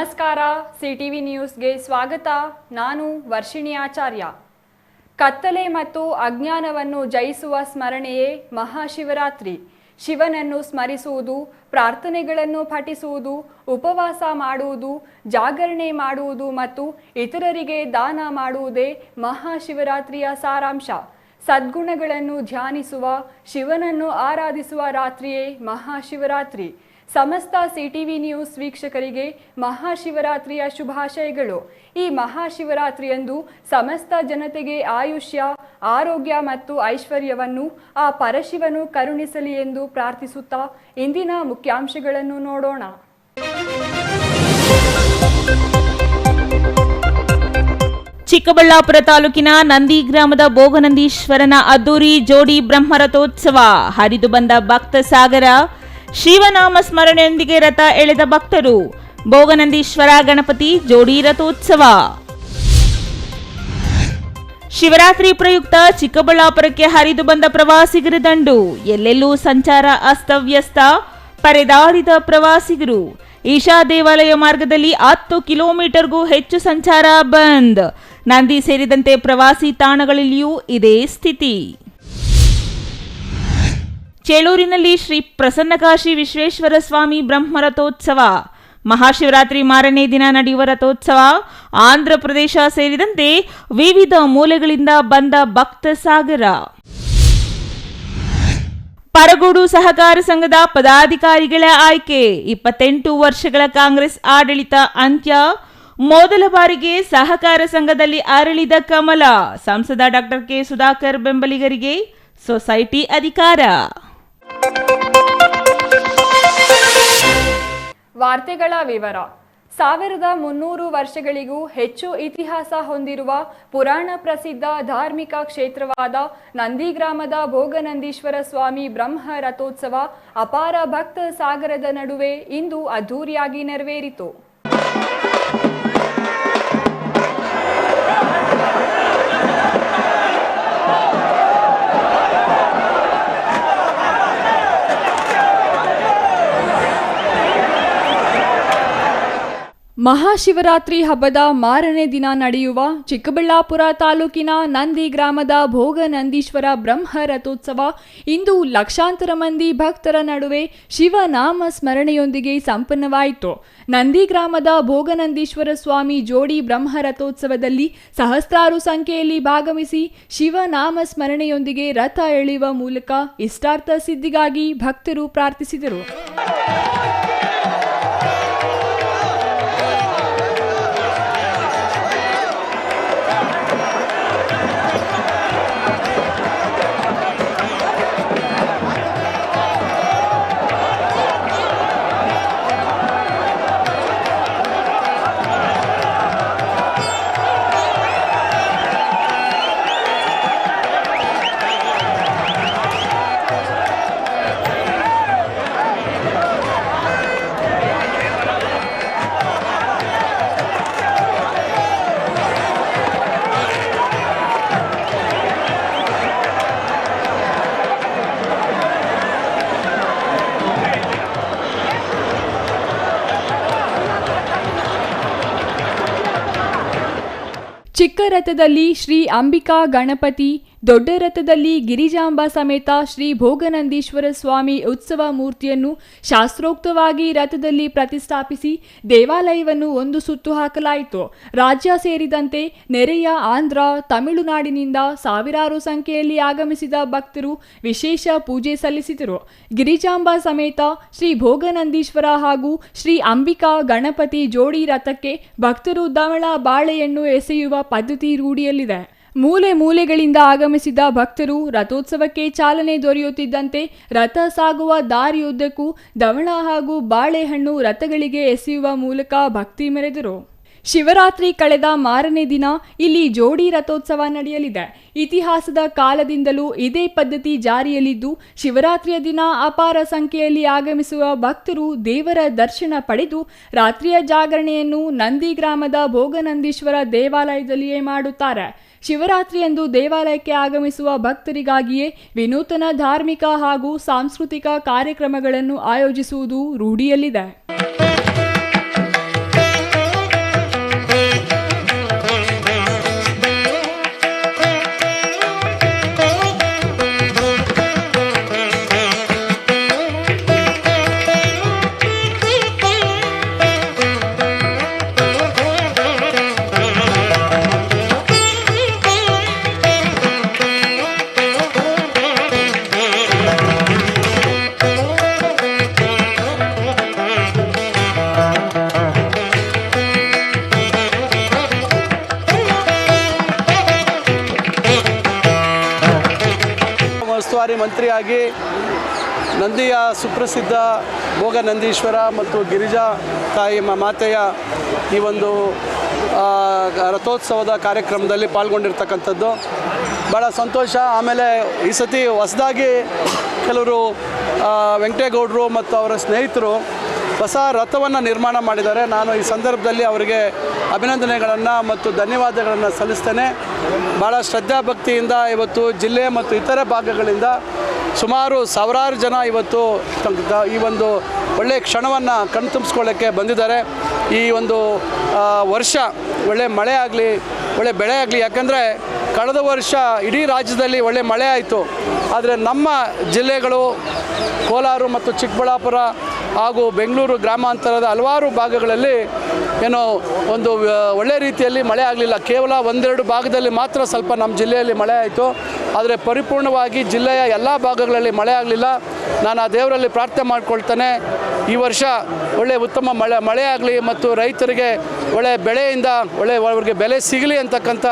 ನಮಸ್ಕಾರ, ಸಿಟಿವಿ ನ್ಯೂಸ್ಗೆ ಸ್ವಾಗತ. ನಾನು ವರ್ಷಿಣಿ ಆಚಾರ್ಯ. ಕತ್ತಲೆ ಮತ್ತು ಅಜ್ಞಾನವನ್ನು ಜಯಿಸುವ ಸ್ಮರಣೆಯೇ ಮಹಾಶಿವರಾತ್ರಿ. ಶಿವನನ್ನು ಸ್ಮರಿಸುವುದು, ಪ್ರಾರ್ಥನೆಗಳನ್ನು ಪಠಿಸುವುದು, ಉಪವಾಸ ಮಾಡುವುದು, ಜಾಗರಣೆ ಮಾಡುವುದು ಮತ್ತು ಇತರರಿಗೆ ದಾನ ಮಾಡುವುದೇ ಮಹಾಶಿವರಾತ್ರಿಯ ಸಾರಾಂಶ. ಸದ್ಗುಣಗಳನ್ನು ಧ್ಯಾನಿಸುವ, ಶಿವನನ್ನು ಆರಾಧಿಸುವ ರಾತ್ರಿಯೇ ಮಹಾಶಿವರಾತ್ರಿ. ಸಮಸ್ತ ಸಿಟಿವಿ ನ್ಯೂಸ್ ವೀಕ್ಷಕರಿಗೆ ಮಹಾಶಿವರಾತ್ರಿಯ ಶುಭಾಶಯಗಳು. ಈ ಮಹಾಶಿವರಾತ್ರಿಯಂದು ಸಮಸ್ತ ಜನತೆಗೆ ಆಯುಷ್ಯ, ಆರೋಗ್ಯ ಮತ್ತು ಐಶ್ವರ್ಯವನ್ನು ಆ ಪರಶಿವನು ಕರುಣಿಸಲಿ ಎಂದು ಪ್ರಾರ್ಥಿಸುತ್ತಾ ಇಂದಿನ ಮುಖ್ಯಾಂಶಗಳನ್ನು ನೋಡೋಣ. ಚಿಕ್ಕಬಳ್ಳಾಪುರ ತಾಲೂಕಿನ ನಂದಿ ಗ್ರಾಮದ ಭೋಗನಂದೀಶ್ವರನ ಅದ್ದೂರಿ ಜೋಡಿ ಬ್ರಹ್ಮರಥೋತ್ಸವ. ಹರಿದು ಬಂದ ಭಕ್ತ ಸಾಗರ. ಶಿವನಾಮ ಸ್ಮರಣೆಯೊಂದಿಗೆ ರಥ ಎಳೆದ ಭಕ್ತರು. ಭೋಗನಂದೀಶ್ವರ ಗಣಪತಿ ಜೋಡಿ ರಥೋತ್ಸವ. ಶಿವರಾತ್ರಿ ಪ್ರಯುಕ್ತ ಚಿಕ್ಕಬಳ್ಳಾಪುರಕ್ಕೆ ಹರಿದು ಬಂದ ಪ್ರವಾಸಿಗರ ದಂಡು. ಎಲ್ಲೆಲ್ಲೂ ಸಂಚಾರ ಅಸ್ತವ್ಯಸ್ತ. ಪರದಾಡಿದ ಪ್ರವಾಸಿಗರು. ಈಶಾ ದೇವಾಲಯ ಮಾರ್ಗದಲ್ಲಿ 10 ಕಿಲೋಮೀಟರ್ಗೂ ಹೆಚ್ಚು ಸಂಚಾರ ಬಂದ್. ನಂದಿ ಸೇರಿದಂತೆ ಪ್ರವಾಸಿ ತಾಣಗಳಲ್ಲಿಯೂ ಇದೇ ಸ್ಥಿತಿ. ಚೇಳೂರಿನಲ್ಲಿ ಶ್ರೀ ಪ್ರಸನ್ನಕಾಶಿ ವಿಶ್ವೇಶ್ವರ ಸ್ವಾಮಿ ಬ್ರಹ್ಮರಥೋತ್ಸವ. ಮಹಾಶಿವರಾತ್ರಿ ಮಾರನೇ ದಿನ ನಡೆಯುವ ರಥೋತ್ಸವ. ಆಂಧ್ರ ಪ್ರದೇಶ ಸೇರಿದಂತೆ ವಿವಿಧ ಮೂಲೆಗಳಿಂದ ಬಂದ ಭಕ್ತ ಸಾಗರ. ಪರಗೋಡು ಸಹಕಾರ ಸಂಘದ ಪದಾಧಿಕಾರಿಗಳ ಆಯ್ಕೆ. 28 ವರ್ಷಗಳ ಕಾಂಗ್ರೆಸ್ ಆಡಳಿತ ಅಂತ್ಯ. ಮೊದಲ ಬಾರಿಗೆ ಸಹಕಾರ ಸಂಘದಲ್ಲಿ ಅರಳಿದ ಕಮಲ. ಸಂಸದ ಡಾಕ್ಟರ್ ಕೆ ಸುಧಾಕರ್ ಬೆಂಬಲಿಗರಿಗೆ ಸೊಸೈಟಿ ಅಧಿಕಾರ. ವಾರ್ತೆಗಳ ವಿವರ. 1300 ವರ್ಷಗಳಿಗೂ ಹೆಚ್ಚು ಇತಿಹಾಸ ಹೊಂದಿರುವ ಪುರಾಣ ಪ್ರಸಿದ್ಧ ಧಾರ್ಮಿಕ ಕ್ಷೇತ್ರವಾದ ನಂದಿ ಗ್ರಾಮದ ಭೋಗನಂದೀಶ್ವರ ಸ್ವಾಮಿ ಬ್ರಹ್ಮ ರಥೋತ್ಸವ ಅಪಾರ ಭಕ್ತ ಸಾಗರದ ನಡುವೆ ಇಂದು ಅದ್ಧೂರಿಯಾಗಿ ನೆರವೇರಿತು. ಮಹಾಶಿವರಾತ್ರಿ ಹಬ್ಬದ ಮಾರನೇ ದಿನ ನಡೆಯುವ ಚಿಕ್ಕಬಳ್ಳಾಪುರ ತಾಲೂಕಿನ ನಂದಿ ಗ್ರಾಮದ ಭೋಗನಂದೀಶ್ವರ ಬ್ರಹ್ಮ ರಥೋತ್ಸವ ಇಂದು ಲಕ್ಷಾಂತರ ಮಂದಿ ಭಕ್ತರ ನಡುವೆ ಶಿವನಾಮ ಸ್ಮರಣೆಯೊಂದಿಗೆ ಸಂಪನ್ನವಾಯಿತು. ನಂದಿ ಗ್ರಾಮದ ಭೋಗನಂದೀಶ್ವರ ಸ್ವಾಮಿ ಜೋಡಿ ಬ್ರಹ್ಮ ರಥೋತ್ಸವದಲ್ಲಿ ಸಹಸ್ರಾರು ಸಂಖ್ಯೆಯಲ್ಲಿ ಭಾಗವಹಿಸಿ ಶಿವನಾಮ ಸ್ಮರಣೆಯೊಂದಿಗೆ ರಥ ಎಳೆಯುವ ಮೂಲಕ ಇಷ್ಟಾರ್ಥ ಸಿದ್ಧಿಗಾಗಿ ಭಕ್ತರು ಪ್ರಾರ್ಥಿಸಿದರು. ಚಿಕ್ಕ ರಥದಲ್ಲಿ ಶ್ರೀ ಅಂಬಿಕಾ ಗಣಪತಿ, ದೊಡ್ಡ ರಥದಲ್ಲಿ ಗಿರಿಜಾಂಬ ಸಮೇತ ಶ್ರೀ ಭೋಗನಂದೀಶ್ವರ ಸ್ವಾಮಿ ಉತ್ಸವ ಮೂರ್ತಿಯನ್ನು ಶಾಸ್ತ್ರೋಕ್ತವಾಗಿ ರಥದಲ್ಲಿ ಪ್ರತಿಷ್ಠಾಪಿಸಿ ದೇವಾಲಯವನ್ನು ಒಂದು ಸುತ್ತು ಹಾಕಲಾಯಿತು. ರಾಜ್ಯ ಸೇರಿದಂತೆ ನೆರೆಯ ಆಂಧ್ರ, ತಮಿಳುನಾಡಿನಿಂದ ಸಾವಿರಾರು ಸಂಖ್ಯೆಯಲ್ಲಿ ಆಗಮಿಸಿದ ಭಕ್ತರು ವಿಶೇಷ ಪೂಜೆ ಸಲ್ಲಿಸಿದರು. ಗಿರಿಜಾಂಬ ಸಮೇತ ಶ್ರೀ ಭೋಗನಂದೀಶ್ವರ ಹಾಗೂ ಶ್ರೀ ಅಂಬಿಕಾ ಗಣಪತಿ ಜೋಡಿ ರಥಕ್ಕೆ ಭಕ್ತರು ಧವಳ ಬಾಳೆಯನ್ನು ಎಸೆಯುವ ಪದ್ಧತಿ ರೂಢಿಯಲ್ಲಿದೆ. ಮೂಲೆ ಮೂಲೆಗಳಿಂದ ಆಗಮಿಸಿದ ಭಕ್ತರು ರಥೋತ್ಸವಕ್ಕೆ ಚಾಲನೆ ದೊರೆಯುತ್ತಿದ್ದಂತೆ ರಥ ಸಾಗುವ ದಾರಿಯುದ್ದಕ್ಕೂ ಧವಳ ಹಾಗೂ ಬಾಳೆಹಣ್ಣು ರಥಗಳಿಗೆ ಎಸೆಯುವ ಮೂಲಕ ಭಕ್ತಿ ಮೆರೆದರು. ಶಿವರಾತ್ರಿ ಕಳೆದ ಮಾರನೇ ದಿನ ಇಲ್ಲಿ ಜೋಡಿ ರಥೋತ್ಸವ ನಡೆಯಲಿದೆ. ಇತಿಹಾಸದ ಕಾಲದಿಂದಲೂ ಇದೇ ಪದ್ಧತಿ ಜಾರಿಯಲ್ಲಿದ್ದು, ಶಿವರಾತ್ರಿಯ ದಿನ ಅಪಾರ ಸಂಖ್ಯೆಯಲ್ಲಿ ಆಗಮಿಸುವ ಭಕ್ತರು ದೇವರ ದರ್ಶನ ಪಡೆದು ರಾತ್ರಿಯ ಜಾಗರಣೆಯನ್ನು ನಂದಿ ಗ್ರಾಮದ ಭೋಗನಂದೀಶ್ವರ ದೇವಾಲಯದಲ್ಲಿಯೇ ಮಾಡುತ್ತಾರೆ. ಶಿವರಾತ್ರಿಯಂದು ದೇವಾಲಯಕ್ಕೆ ಆಗಮಿಸುವ ಭಕ್ತರಿಗಾಗಿಯೇ ವಿನೂತನ ಧಾರ್ಮಿಕ ಹಾಗೂ ಸಾಂಸ್ಕೃತಿಕ ಕಾರ್ಯಕ್ರಮಗಳನ್ನು ಆಯೋಜಿಸುವುದು ರೂಢಿಯಲ್ಲಿದೆ. ಶಿವರಾತ್ರಿಯಾಗಿ ನಂದಿಯ ಸುಪ್ರಸಿದ್ಧ ಭೋಗನಂದೀಶ್ವರ ಮತ್ತು ಗಿರಿಜಾ ತಾಯಿ ಮಾತೆಯ ಈ ಒಂದು ರಥೋತ್ಸವದ ಕಾರ್ಯಕ್ರಮದಲ್ಲಿ ಪಾಲ್ಗೊಂಡಿರ್ತಕ್ಕಂಥದ್ದು ಭಾಳ ಸಂತೋಷ. ಆಮೇಲೆ ಈ ಸತಿ ಹೊಸದಾಗಿ ಕೆಲವರು ವೆಂಕಟೇಗೌಡರು ಮತ್ತು ಅವರ ಸ್ನೇಹಿತರು ಹೊಸ ರಥವನ್ನು ನಿರ್ಮಾಣ ಮಾಡಿದ್ದಾರೆ. ನಾನು ಈ ಸಂದರ್ಭದಲ್ಲಿ ಅವರಿಗೆ ಅಭಿನಂದನೆಗಳನ್ನು ಮತ್ತು ಧನ್ಯವಾದಗಳನ್ನು ಸಲ್ಲಿಸ್ತೇನೆ. ಭಾಳ ಶ್ರದ್ಧಾಭಕ್ತಿಯಿಂದ ಇವತ್ತು ಜಿಲ್ಲೆ ಮತ್ತು ಇತರೆ ಭಾಗಗಳಿಂದ ಸುಮಾರು ಸಾವಿರಾರು ಜನ ಇವತ್ತು ಈ ಒಂದು ಒಳ್ಳೆಯ ಕ್ಷಣವನ್ನು ಕಣ್ತುಂಬಿಸ್ಕೊಳ್ಳೋಕ್ಕೆ ಬಂದಿದ್ದಾರೆ. ಈ ಒಂದು ವರ್ಷ ಒಳ್ಳೆ ಮಳೆ ಆಗಲಿ, ಒಳ್ಳೆ ಬೆಳೆ ಆಗಲಿ. ಯಾಕಂದರೆ ಕಳೆದ ವರ್ಷ ಇಡೀ ರಾಜ್ಯದಲ್ಲಿ ಒಳ್ಳೆ ಮಳೆ ಆಯಿತು, ಆದರೆ ನಮ್ಮ ಜಿಲ್ಲೆಗಳು ಕೋಲಾರ ಮತ್ತು ಚಿಕ್ಕಬಳ್ಳಾಪುರ ಹಾಗೂ ಬೆಂಗಳೂರು ಗ್ರಾಮಾಂತರದ ಹಲವಾರು ಭಾಗಗಳಲ್ಲಿ ಏನೋ ಒಂದು ಒಳ್ಳೆ ರೀತಿಯಲ್ಲಿ ಮಳೆ ಆಗಲಿಲ್ಲ. ಕೇವಲ ಒಂದೆರಡು ಭಾಗದಲ್ಲಿ ಮಾತ್ರ ಸ್ವಲ್ಪ ನಮ್ಮ ಜಿಲ್ಲೆಯಲ್ಲಿ ಮಳೆ ಆಯಿತು, ಆದರೆ ಪರಿಪೂರ್ಣವಾಗಿ ಜಿಲ್ಲೆಯ ಎಲ್ಲ ಭಾಗಗಳಲ್ಲಿ ಮಳೆ ಆಗಲಿಲ್ಲ. ನಾನು ಆ ದೇವರಲ್ಲಿ ಪ್ರಾರ್ಥನೆ ಮಾಡ್ಕೊಳ್ತೇನೆ, ಈ ವರ್ಷ ಒಳ್ಳೆಯ ಉತ್ತಮ ಮಳೆ ಆಗಲಿ ಮತ್ತು ರೈತರಿಗೆ ಒಳ್ಳೆಯ ಬೆಳೆಯಿಂದ ಅವ್ರಿಗೆ ಬೆಲೆ ಸಿಗಲಿ ಅಂತಕ್ಕಂಥ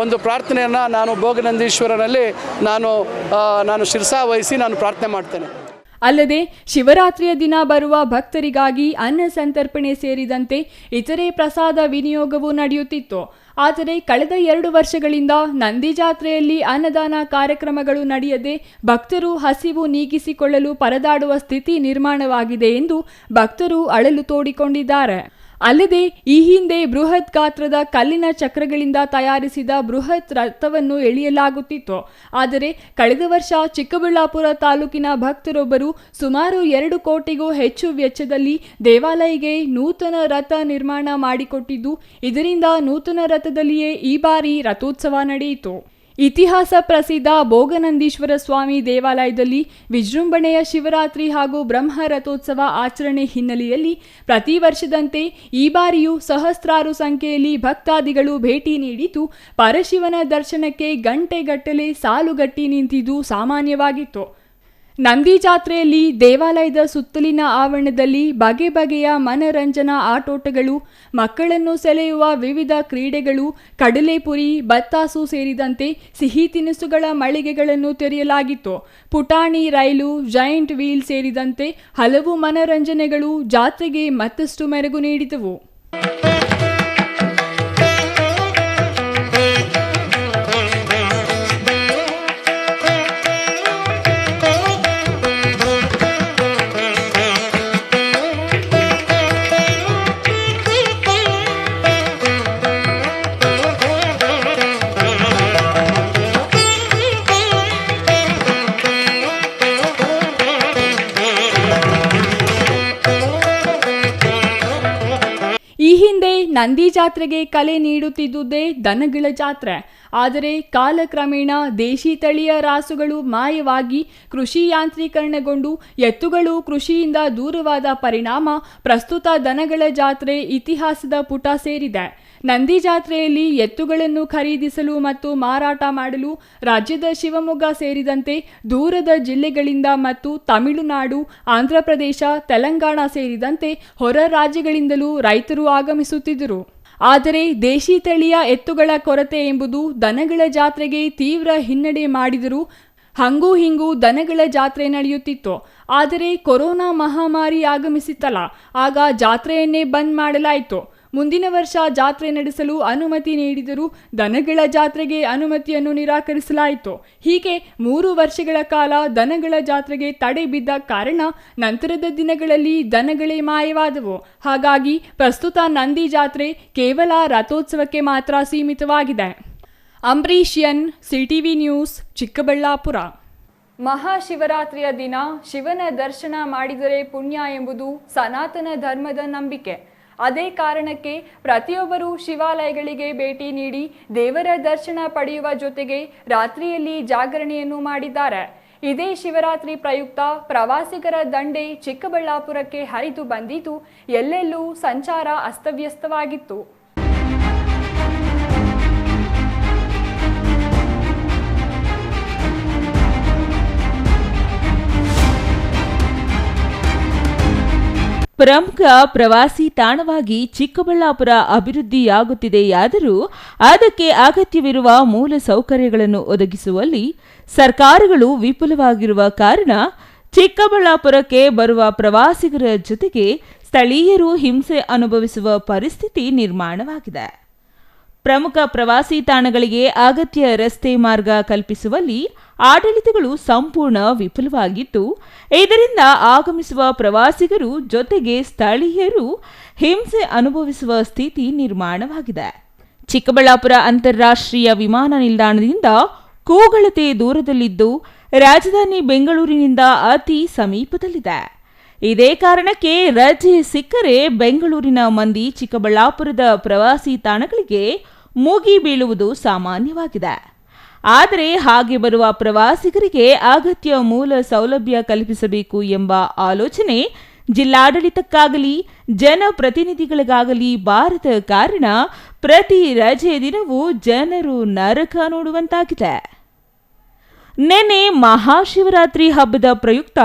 ಒಂದು ಪ್ರಾರ್ಥನೆಯನ್ನು ನಾನು ಭೋಗನಂದೀಶ್ವರನಲ್ಲಿ ನಾನು ಶಿರಸಾವಹಿಸಿ ನಾನು ಪ್ರಾರ್ಥನೆ ಮಾಡ್ತೇನೆ. ಅಲ್ಲದೆ ಶಿವರಾತ್ರಿಯ ದಿನ ಬರುವ ಭಕ್ತರಿಗಾಗಿ ಅನ್ನ ಸಂತರ್ಪಣೆ ಸೇರಿದಂತೆ ಇತರೆ ಪ್ರಸಾದ ವಿನಿಯೋಗವೂ ನಡೆಯುತ್ತಿತ್ತು. ಆದರೆ ಕಳೆದ 2 ವರ್ಷಗಳಿಂದ ನಂದಿ ಜಾತ್ರೆಯಲ್ಲಿ ಅನ್ನದಾನ ಕಾರ್ಯಕ್ರಮಗಳು ನಡೆಯದೆ ಭಕ್ತರು ಹಸಿವು ನೀಗಿಸಿಕೊಳ್ಳಲು ಪರದಾಡುವ ಸ್ಥಿತಿ ನಿರ್ಮಾಣವಾಗಿದೆ ಎಂದು ಭಕ್ತರು ಅಳಲು ತೋಡಿಕೊಂಡಿದ್ದಾರೆ. ಅಲ್ಲದೆ ಈ ಹಿಂದೆ ಬೃಹತ್ ಗಾತ್ರದ ಕಲ್ಲಿನ ಚಕ್ರಗಳಿಂದ ತಯಾರಿಸಿದ ಬೃಹತ್ ರಥವನ್ನು ಎಳೆಯಲಾಗುತ್ತಿತ್ತು. ಆದರೆ ಕಳೆದ ವರ್ಷ ಚಿಕ್ಕಬಳ್ಳಾಪುರ ತಾಲೂಕಿನ ಭಕ್ತರೊಬ್ಬರು ಸುಮಾರು 2 ಕೋಟಿಗೂ ಹೆಚ್ಚು ವೆಚ್ಚದಲ್ಲಿ ದೇವಾಲಯಕ್ಕೆ ನೂತನ ರಥ ನಿರ್ಮಾಣ ಮಾಡಿಕೊಟ್ಟಿದ್ದು, ಇದರಿಂದ ನೂತನ ರಥದಲ್ಲಿಯೇ ಈ ಬಾರಿ ರಥೋತ್ಸವ ನಡೆಯಿತು. ಇತಿಹಾಸ ಪ್ರಸಿದ್ಧ ಭೋಗನಂದೀಶ್ವರ ಸ್ವಾಮಿ ದೇವಾಲಯದಲ್ಲಿ ವಿಜೃಂಭಣೆಯ ಶಿವರಾತ್ರಿ ಹಾಗೂ ಬ್ರಹ್ಮ ರಥೋತ್ಸವ ಆಚರಣೆ ಹಿನ್ನೆಲೆಯಲ್ಲಿ ಪ್ರತಿ ವರ್ಷದಂತೆ ಈ ಬಾರಿಯೂ ಸಹಸ್ರಾರು ಸಂಖ್ಯೆಯಲ್ಲಿ ಭಕ್ತಾದಿಗಳು ಭೇಟಿ ನೀಡಿದ್ದು, ಪರಶಿವನ ದರ್ಶನಕ್ಕೆ ಗಂಟೆಗಟ್ಟಲೆ ಸಾಲುಗಟ್ಟಿ ನಿಂತಿದ್ದು ಸಾಮಾನ್ಯವಾಗಿತ್ತು. ನಂದಿ ಜಾತ್ರೆಯಲ್ಲಿ ದೇವಾಲಯದ ಸುತ್ತಲಿನ ಆವರಣದಲ್ಲಿ ಬಗೆ ಬಗೆಯ ಮನರಂಜನಾ ಆಟೋಟಗಳು, ಮಕ್ಕಳನ್ನು ಸೆಳೆಯುವ ವಿವಿಧ ಕ್ರೀಡೆಗಳು, ಕಡಲೆಪುರಿ, ಬತ್ತಾಸು ಸೇರಿದಂತೆ ಸಿಹಿ ತಿನಿಸುಗಳ ಮಳಿಗೆಗಳನ್ನು ತೆರೆಯಲಾಗಿತ್ತು. ಪುಟಾಣಿ ರೈಲು, ಜೈಂಟ್ ವೀಲ್ ಸೇರಿದಂತೆ ಹಲವು ಮನರಂಜನೆಗಳು ಜಾತ್ರೆಗೆ ಮತ್ತಷ್ಟು ಮೆರುಗು ನೀಡಿದವು. ಈ ಹಿಂದೆ ನಂದಿ ಜಾತ್ರೆಗೆ ಕಲೆ ನೀಡುತ್ತಿದ್ದುದೇ ದನಗಳ ಜಾತ್ರೆ. ಆದರೆ ಕಾಲಕ್ರಮೇಣ ದೇಶಿ ತಳಿಯ ರಾಸುಗಳು ಮಾಯವಾಗಿ ಕೃಷಿ ಯಾಂತ್ರೀಕರಣಗೊಂಡು ಎತ್ತುಗಳು ಕೃಷಿಯಿಂದ ದೂರವಾದ ಪರಿಣಾಮ ಪ್ರಸ್ತುತ ದನಗಳ ಜಾತ್ರೆ ಇತಿಹಾಸದ ಪುಟ ಸೇರಿದೆ. ನಂದಿ ಜಾತ್ರೆಯಲ್ಲಿ ಎತ್ತುಗಳನ್ನು ಖರೀದಿಸಲು ಮತ್ತು ಮಾರಾಟ ಮಾಡಲು ರಾಜ್ಯದ ಶಿವಮೊಗ್ಗ ಸೇರಿದಂತೆ ದೂರದ ಜಿಲ್ಲೆಗಳಿಂದ ಮತ್ತು ತಮಿಳುನಾಡು, ಆಂಧ್ರಪ್ರದೇಶ, ತೆಲಂಗಾಣ ಸೇರಿದಂತೆ ಹೊರ ರಾಜ್ಯಗಳಿಂದಲೂ ರೈತರು ಆಗಮಿಸುತ್ತಿದ್ದರು. ಆದರೆ ದೇಶಿ ತಳಿಯ ಎತ್ತುಗಳ ಕೊರತೆ ಎಂಬುದು ದನಗಳ ಜಾತ್ರೆಗೆ ತೀವ್ರ ಹಿನ್ನಡೆ ಮಾಡಿದರೂ ಹಂಗೂ ಹಿಂಗೂ ದನಗಳ ಜಾತ್ರೆ ನಡೆಯುತ್ತಿತ್ತು. ಆದರೆ ಕೊರೋನಾ ಮಹಾಮಾರಿ ಆಗಮಿಸಿತ್ತಲ್ಲ, ಆಗ ಜಾತ್ರೆಯನ್ನೇ ಬಂದ್ ಮಾಡಲಾಯಿತು. ಮುಂದಿನ ವರ್ಷ ಜಾತ್ರೆ ನಡೆಸಲು ಅನುಮತಿ ನೀಡಿದರೂ ದನಗಳ ಜಾತ್ರೆಗೆ ಅನುಮತಿಯನ್ನು ನಿರಾಕರಿಸಲಾಯಿತು. ಹೀಗೆ 3 ವರ್ಷಗಳ ಕಾಲ ದನಗಳ ಜಾತ್ರೆಗೆ ತಡೆ ಬಿದ್ದ ಕಾರಣ ನಂತರದ ದಿನಗಳಲ್ಲಿ ದನಗಳೇ ಮಾಯವಾದವು. ಹಾಗಾಗಿ ಪ್ರಸ್ತುತ ನಂದಿ ಜಾತ್ರೆ ಕೇವಲ ರಥೋತ್ಸವಕ್ಕೆ ಮಾತ್ರ ಸೀಮಿತವಾಗಿದೆ. Ambareesh N, CTV news, Chikkaballapur. ಮಹಾಶಿವರಾತ್ರಿಯ ದಿನ ಶಿವನ ದರ್ಶನ ಮಾಡಿದರೆ ಪುಣ್ಯ ಎಂಬುದು ಸನಾತನ ಧರ್ಮದ ನಂಬಿಕೆ. ಅದೇ ಕಾರಣಕ್ಕೆ ಪ್ರತಿಯೊಬ್ಬರೂ ಶಿವಾಲಯಗಳಿಗೆ ಭೇಟಿ ನೀಡಿ ದೇವರ ದರ್ಶನ ಪಡೆಯುವ ಜೊತೆಗೆ ರಾತ್ರಿಯಲ್ಲಿ ಜಾಗರಣೆಯನ್ನು ಮಾಡಿದ್ದಾರೆ. ಇದೇ ಶಿವರಾತ್ರಿ ಪ್ರಯುಕ್ತ ಪ್ರವಾಸಿಗರ ದಂಡೆ ಚಿಕ್ಕಬಳ್ಳಾಪುರಕ್ಕೆ ಹರಿದು ಬಂದಿದ್ದು ಎಲ್ಲೆಲ್ಲೂ ಸಂಚಾರ ಅಸ್ತವ್ಯಸ್ತವಾಗಿತ್ತು. ಪ್ರಮುಖ ಪ್ರವಾಸಿ ತಾಣವಾಗಿ ಚಿಕ್ಕಬಳ್ಳಾಪುರ ಅಭಿವೃದ್ಧಿಯಾಗುತ್ತಿದೆಯಾದರೂ ಅದಕ್ಕೆ ಅಗತ್ಯವಿರುವ ಮೂಲ ಸೌಕರ್ಯಗಳನ್ನು ಒದಗಿಸುವಲ್ಲಿ ಸರ್ಕಾರಗಳು ವಿಫಲವಾಗಿರುವ ಕಾರಣ ಚಿಕ್ಕಬಳ್ಳಾಪುರಕ್ಕೆ ಬರುವ ಪ್ರವಾಸಿಗರ ಜೊತೆಗೆ ಸ್ಥಳೀಯರು ಹಿಂಸೆ ಅನುಭವಿಸುವ ಪರಿಸ್ಥಿತಿ ನಿರ್ಮಾಣವಾಗಿದೆ. ಪ್ರಮುಖ ಪ್ರವಾಸಿ ತಾಣಗಳಿಗೆ ಅಗತ್ಯ ರಸ್ತೆ ಮಾರ್ಗ ಕಲ್ಪಿಸುವಲ್ಲಿ ಆಡಳಿತಗಳು ಸಂಪೂರ್ಣ ವಿಫಲವಾಗಿದ್ದು, ಇದರಿಂದ ಆಗಮಿಸುವ ಪ್ರವಾಸಿಗರು ಜೊತೆಗೆ ಸ್ಥಳೀಯರು ಹಿಂಸೆ ಅನುಭವಿಸುವ ಸ್ಥಿತಿ ನಿರ್ಮಾಣವಾಗಿದೆ. ಚಿಕ್ಕಬಳ್ಳಾಪುರ ಅಂತಾರಾಷ್ಟ್ರೀಯ ವಿಮಾನ ನಿಲ್ದಾಣದಿಂದ ಕೂಗಳತೆ ದೂರದಲ್ಲಿದ್ದು, ರಾಜಧಾನಿ ಬೆಂಗಳೂರಿನಿಂದ ಅತಿ ಸಮೀಪದಲ್ಲಿದೆ. ಇದೇ ಕಾರಣಕ್ಕೆ ರಜೆ ಸಿಕ್ಕರೆ ಬೆಂಗಳೂರಿನ ಮಂದಿ ಚಿಕ್ಕಬಳ್ಳಾಪುರದ ಪ್ರವಾಸಿ ತಾಣಗಳಿಗೆ ಮುಗಿ ಬೀಳುವುದು ಸಾಮಾನ್ಯವಾಗಿದೆ. ಆದರೆ ಹಾಗೆ ಬರುವ ಪ್ರವಾಸಿಗರಿಗೆ ಅಗತ್ಯ ಮೂಲ ಸೌಲಭ್ಯ ಕಲ್ಪಿಸಬೇಕು ಎಂಬ ಆಲೋಚನೆ ಜಿಲ್ಲಾಡಳಿತಕ್ಕಾಗಲಿ ಜನಪ್ರತಿನಿಧಿಗಳಿಗಾಗಲಿ ಬಾರದ ಕಾರಣ ಪ್ರತಿ ರಜೆ ದಿನವೂ ಜನರು ನರಕ ನೋಡುವಂತಾಗಿದೆ. ನಿನ್ನೆ ಮಹಾಶಿವರಾತ್ರಿ ಹಬ್ಬದ ಪ್ರಯುಕ್ತ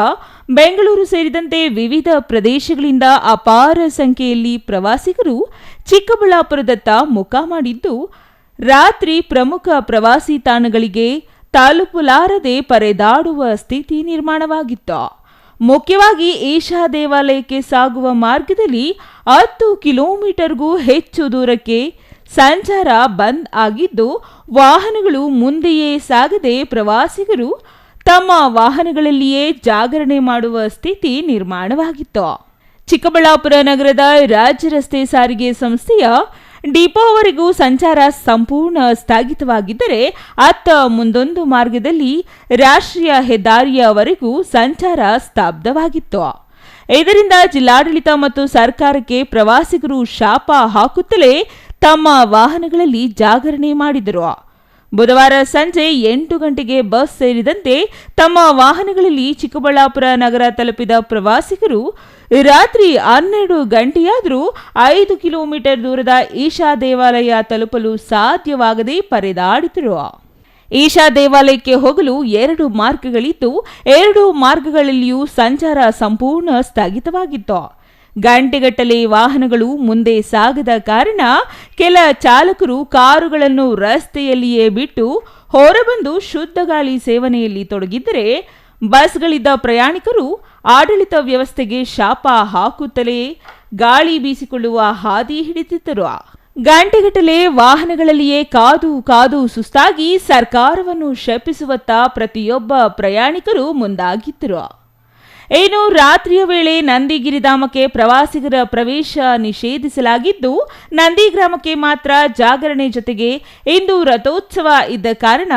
ಬೆಂಗಳೂರು ಸೇರಿದಂತೆ ವಿವಿಧ ಪ್ರದೇಶಗಳಿಂದ ಅಪಾರ ಸಂಖ್ಯೆಯಲ್ಲಿ ಪ್ರವಾಸಿಗರು ಚಿಕ್ಕಬಳ್ಳಾಪುರದತ್ತ ಮುಖ ಮಾಡಿದ್ದು, ರಾತ್ರಿ ಪ್ರಮುಖ ಪ್ರವಾಸಿ ತಾಣಗಳಿಗೆ ತಲುಪಲಾರದೆ ಪರದಾಡುವ ಸ್ಥಿತಿ ನಿರ್ಮಾಣವಾಗಿತ್ತು. ಮುಖ್ಯವಾಗಿ ಈಶಾ ದೇವಾಲಯಕ್ಕೆ ಸಾಗುವ ಮಾರ್ಗದಲ್ಲಿ 10 ಕಿಲೋಮೀಟರ್ಗೂ ಹೆಚ್ಚು ದೂರಕ್ಕೆ ಸಂಚಾರ ಬಂದ್ ಆಗಿದ್ದು, ವಾಹನಗಳು ಮುಂದೆಯೇ ಸಾಗದೆ ಪ್ರವಾಸಿಗರು ತಮ್ಮ ವಾಹನಗಳಲ್ಲಿಯೇ ಜಾಗರಣೆ ಮಾಡುವ ಸ್ಥಿತಿ ನಿರ್ಮಾಣವಾಗಿತ್ತು. ಚಿಕ್ಕಬಳ್ಳಾಪುರ ನಗರದ ರಾಜ್ಯ ರಸ್ತೆ ಸಾರಿಗೆ ಸಂಸ್ಥೆಯ ಡಿಪೋವರೆಗೂ ಸಂಚಾರ ಸಂಪೂರ್ಣ ಸ್ಥಗಿತವಾಗಿದ್ದರೆ, ಅತ್ತ ಮುಂದೊಂದು ಮಾರ್ಗದಲ್ಲಿ ರಾಷ್ಟ್ರೀಯ ಹೆದ್ದಾರಿಯವರೆಗೂ ಸಂಚಾರ ಸ್ತಬ್ಧವಾಗಿತ್ತು. ಇದರಿಂದ ಜಿಲ್ಲಾಡಳಿತ ಮತ್ತು ಸರ್ಕಾರಕ್ಕೆ ಪ್ರವಾಸಿಗರು ಶಾಪ ಹಾಕುತ್ತಲೇ ತಮ್ಮ ವಾಹನಗಳಲ್ಲಿ ಜಾಗರಣೆ ಮಾಡಿದರು. ಬುಧವಾರ ಸಂಜೆ 8 ಗಂಟೆಗೆ ಬಸ್ ಸೇರಿದಂತೆ ತಮ್ಮ ವಾಹನಗಳಲ್ಲಿ ಚಿಕ್ಕಬಳ್ಳಾಪುರ ನಗರ ತಲುಪಿದ ಪ್ರವಾಸಿಗರು ರಾತ್ರಿ 12 ಗಂಟೆಯಾದರೂ 5 ಕಿಲೋಮೀಟರ್ ದೂರದ ಈಶಾ ದೇವಾಲಯ ತಲುಪಲು ಸಾಧ್ಯವಾಗದೆ ಪರದಾಡಿದರು. ಈಶಾ ದೇವಾಲಯಕ್ಕೆ ಹೋಗಲು 2 ಮಾರ್ಗಗಳಿದ್ದು, 2 ಮಾರ್ಗಗಳಲ್ಲಿಯೂ ಸಂಚಾರ ಸಂಪೂರ್ಣ ಸ್ಥಗಿತವಾಗಿತ್ತು. ಗಂಟೆಗಟ್ಟಲೆ ವಾಹನಗಳು ಮುಂದೆ ಸಾಗದ ಕಾರಣ ಕೆಲ ಚಾಲಕರು ಕಾರುಗಳನ್ನು ರಸ್ತೆಯಲ್ಲಿಯೇ ಬಿಟ್ಟು ಹೊರಬಂದು ಶುದ್ಧ ಗಾಳಿ ಸೇವನೆಯಲ್ಲಿ ತೊಡಗಿದ್ದರೆ, ಬಸ್ಗಳಿದ್ದ ಪ್ರಯಾಣಿಕರು ಆಡಳಿತ ವ್ಯವಸ್ಥೆಗೆ ಶಾಪ ಹಾಕುತ್ತಲೇ ಗಾಳಿ ಬೀಸಿಕೊಳ್ಳುವ ಹಾದಿ ಹಿಡಿದಿದ್ದರು. ಗಂಟೆಗಟ್ಟಲೆ ವಾಹನಗಳಲ್ಲಿಯೇ ಕಾದು ಕಾದು ಸುಸ್ತಾಗಿ ಸರ್ಕಾರವನ್ನು ಶಪಿಸುವತ್ತ ಪ್ರತಿಯೊಬ್ಬ ಪ್ರಯಾಣಿಕರು ಮುಂದಾಗಿದ್ದರು. ಇನ್ನು ರಾತ್ರಿಯ ವೇಳೆ ನಂದಿಗಿರಿಧಾಮಕ್ಕೆ ಪ್ರವಾಸಿಗರ ಪ್ರವೇಶ ನಿಷೇಧಿಸಲಾಗಿದ್ದು, ನಂದಿಗ್ರಾಮಕ್ಕೆ ಮಾತ್ರ ಜಾಗರಣೆ ಜೊತೆಗೆ ಇಂದು ರಥೋತ್ಸವ ಇದ್ದ ಕಾರಣ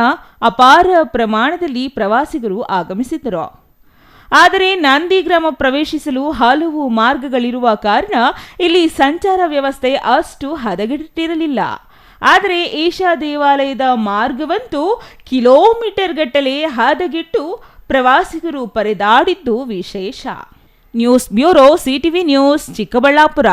ಅಪಾರ ಪ್ರಮಾಣದಲ್ಲಿ ಪ್ರವಾಸಿಗರು ಆಗಮಿಸಿದ್ದರು. ಆದರೆ ನಂದಿಗ್ರಾಮ ಪ್ರವೇಶಿಸಲು ಹಲವು ಮಾರ್ಗಗಳಿರುವ ಕಾರಣ ಇಲ್ಲಿ ಸಂಚಾರ ವ್ಯವಸ್ಥೆ ಅಷ್ಟು ಹದಗೆಟ್ಟಿರಲಿಲ್ಲ. ಆದರೆ ಈಶಾ ದೇವಾಲಯದ ಮಾರ್ಗವಂತೂ ಕಿಲೋಮೀಟರ್ ಗಟ್ಟಲೆ ಹದಗೆಟ್ಟು ಪ್ರವಾಸಿಗರು ಪರದಾಡಿದ್ದು ವಿಶೇಷ. News bureau, CTV news, Chikkaballapur.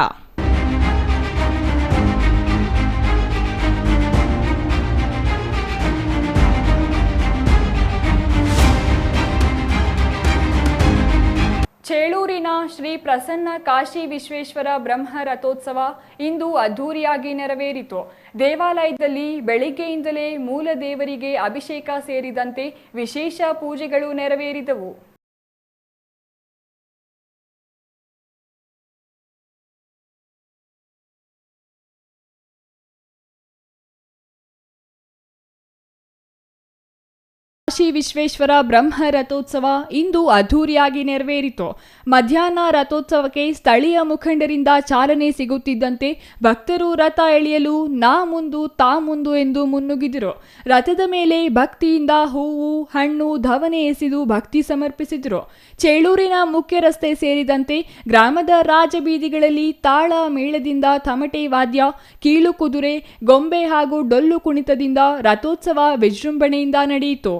ಚೇಳೂರಿನ ಶ್ರೀ ಪ್ರಸನ್ನ ಕಾಶಿ ವಿಶ್ವೇಶ್ವರ ಬ್ರಹ್ಮ ರಥೋತ್ಸವ ಇಂದು ಅದ್ಧೂರಿಯಾಗಿ ನೆರವೇರಿತು. ದೇವಾಲಯದಲ್ಲಿ ಬೆಳಿಗ್ಗೆಯಿಂದಲೇ ಮೂಲ ದೇವರಿಗೆ ಅಭಿಷೇಕ ಸೇರಿದಂತೆ ವಿಶೇಷ ಪೂಜೆಗಳು ನೆರವೇರಿದವು. ಕಾಶಿ ವಿಶ್ವೇಶ್ವರ ಬ್ರಹ್ಮ ರಥೋತ್ಸವ ಇಂದು ಅದ್ಧೂರಿಯಾಗಿ ನೆರವೇರಿತು. ಮಧ್ಯಾಹ್ನ ರಥೋತ್ಸವಕ್ಕೆ ಸ್ಥಳೀಯ ಮುಖಂಡರಿಂದ ಚಾಲನೆ ಸಿಗುತ್ತಿದ್ದಂತೆ ಭಕ್ತರು ರಥ ಎಳೆಯಲು ನಾ ಮುಂದು ತಾ ಮುಂದು ಎಂದು ಮುನ್ನುಗ್ಗಿದರು. ರಥದ ಮೇಲೆ ಭಕ್ತಿಯಿಂದ ಹೂವು, ಹಣ್ಣು, ಧವನೆ ಎಸೆದು ಭಕ್ತಿ ಸಮರ್ಪಿಸಿದರು. ಚೇಳೂರಿನ ಮುಖ್ಯ ರಸ್ತೆ ಸೇರಿದಂತೆ ಗ್ರಾಮದ ರಾಜಬೀದಿಗಳಲ್ಲಿ ತಾಳ ಮೇಳದಿಂದ, ತಮಟೆ ವಾದ್ಯ, ಕೀಲು ಕುದುರೆ, ಗೊಂಬೆ ಹಾಗೂ ಡೊಳ್ಳು ಕುಣಿತದಿಂದ ರಥೋತ್ಸವ ವಿಜೃಂಭಣೆಯಿಂದ ನಡೆಯಿತು.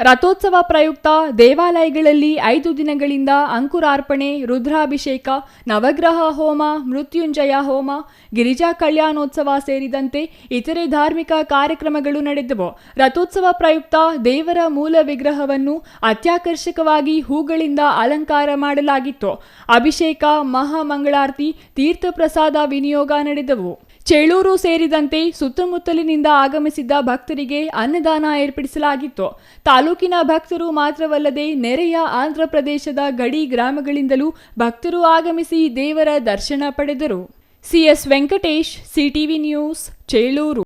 ರಥೋತ್ಸವ ಪ್ರಯುಕ್ತ ದೇವಾಲಯಗಳಲ್ಲಿ 5 ದಿನಗಳಿಂದ ಅಂಕುರಾರ್ಪಣೆ, ರುದ್ರಾಭಿಷೇಕ, ನವಗ್ರಹ ಹೋಮ, ಮೃತ್ಯುಂಜಯ ಹೋಮ, ಗಿರಿಜಾ ಕಲ್ಯಾಣೋತ್ಸವ ಸೇರಿದಂತೆ ಇತರೆ ಧಾರ್ಮಿಕ ಕಾರ್ಯಕ್ರಮಗಳು ನಡೆದವು. ರಥೋತ್ಸವ ಪ್ರಯುಕ್ತ ದೇವರ ಮೂಲ ವಿಗ್ರಹವನ್ನು ಅತ್ಯಾಕರ್ಷಕವಾಗಿ ಹೂಗಳಿಂದ ಅಲಂಕಾರ ಮಾಡಲಾಗಿತ್ತು. ಅಭಿಷೇಕ, ಮಹಾಮಂಗಳಾರತಿ, ತೀರ್ಥ ಪ್ರಸಾದ ವಿನಿಯೋಗ ನಡೆದವು. ಚೇಳೂರು ಸೇರಿದಂತೆ ಸುತ್ತಮುತ್ತಲಿನಿಂದ ಆಗಮಿಸಿದ್ದ ಭಕ್ತರಿಗೆ ಅನ್ನದಾನ ಏರ್ಪಡಿಸಲಾಗಿತ್ತು. ತಾಲೂಕಿನ ಭಕ್ತರು ಮಾತ್ರವಲ್ಲದೆ ನೆರೆಯ ಆಂಧ್ರ ಪ್ರದೇಶದ ಗಡಿ ಗ್ರಾಮಗಳಿಂದಲೂ ಭಕ್ತರು ಆಗಮಿಸಿ ದೇವರ ದರ್ಶನ ಪಡೆದರು. CS Venkatesh, CTV news, Chelur.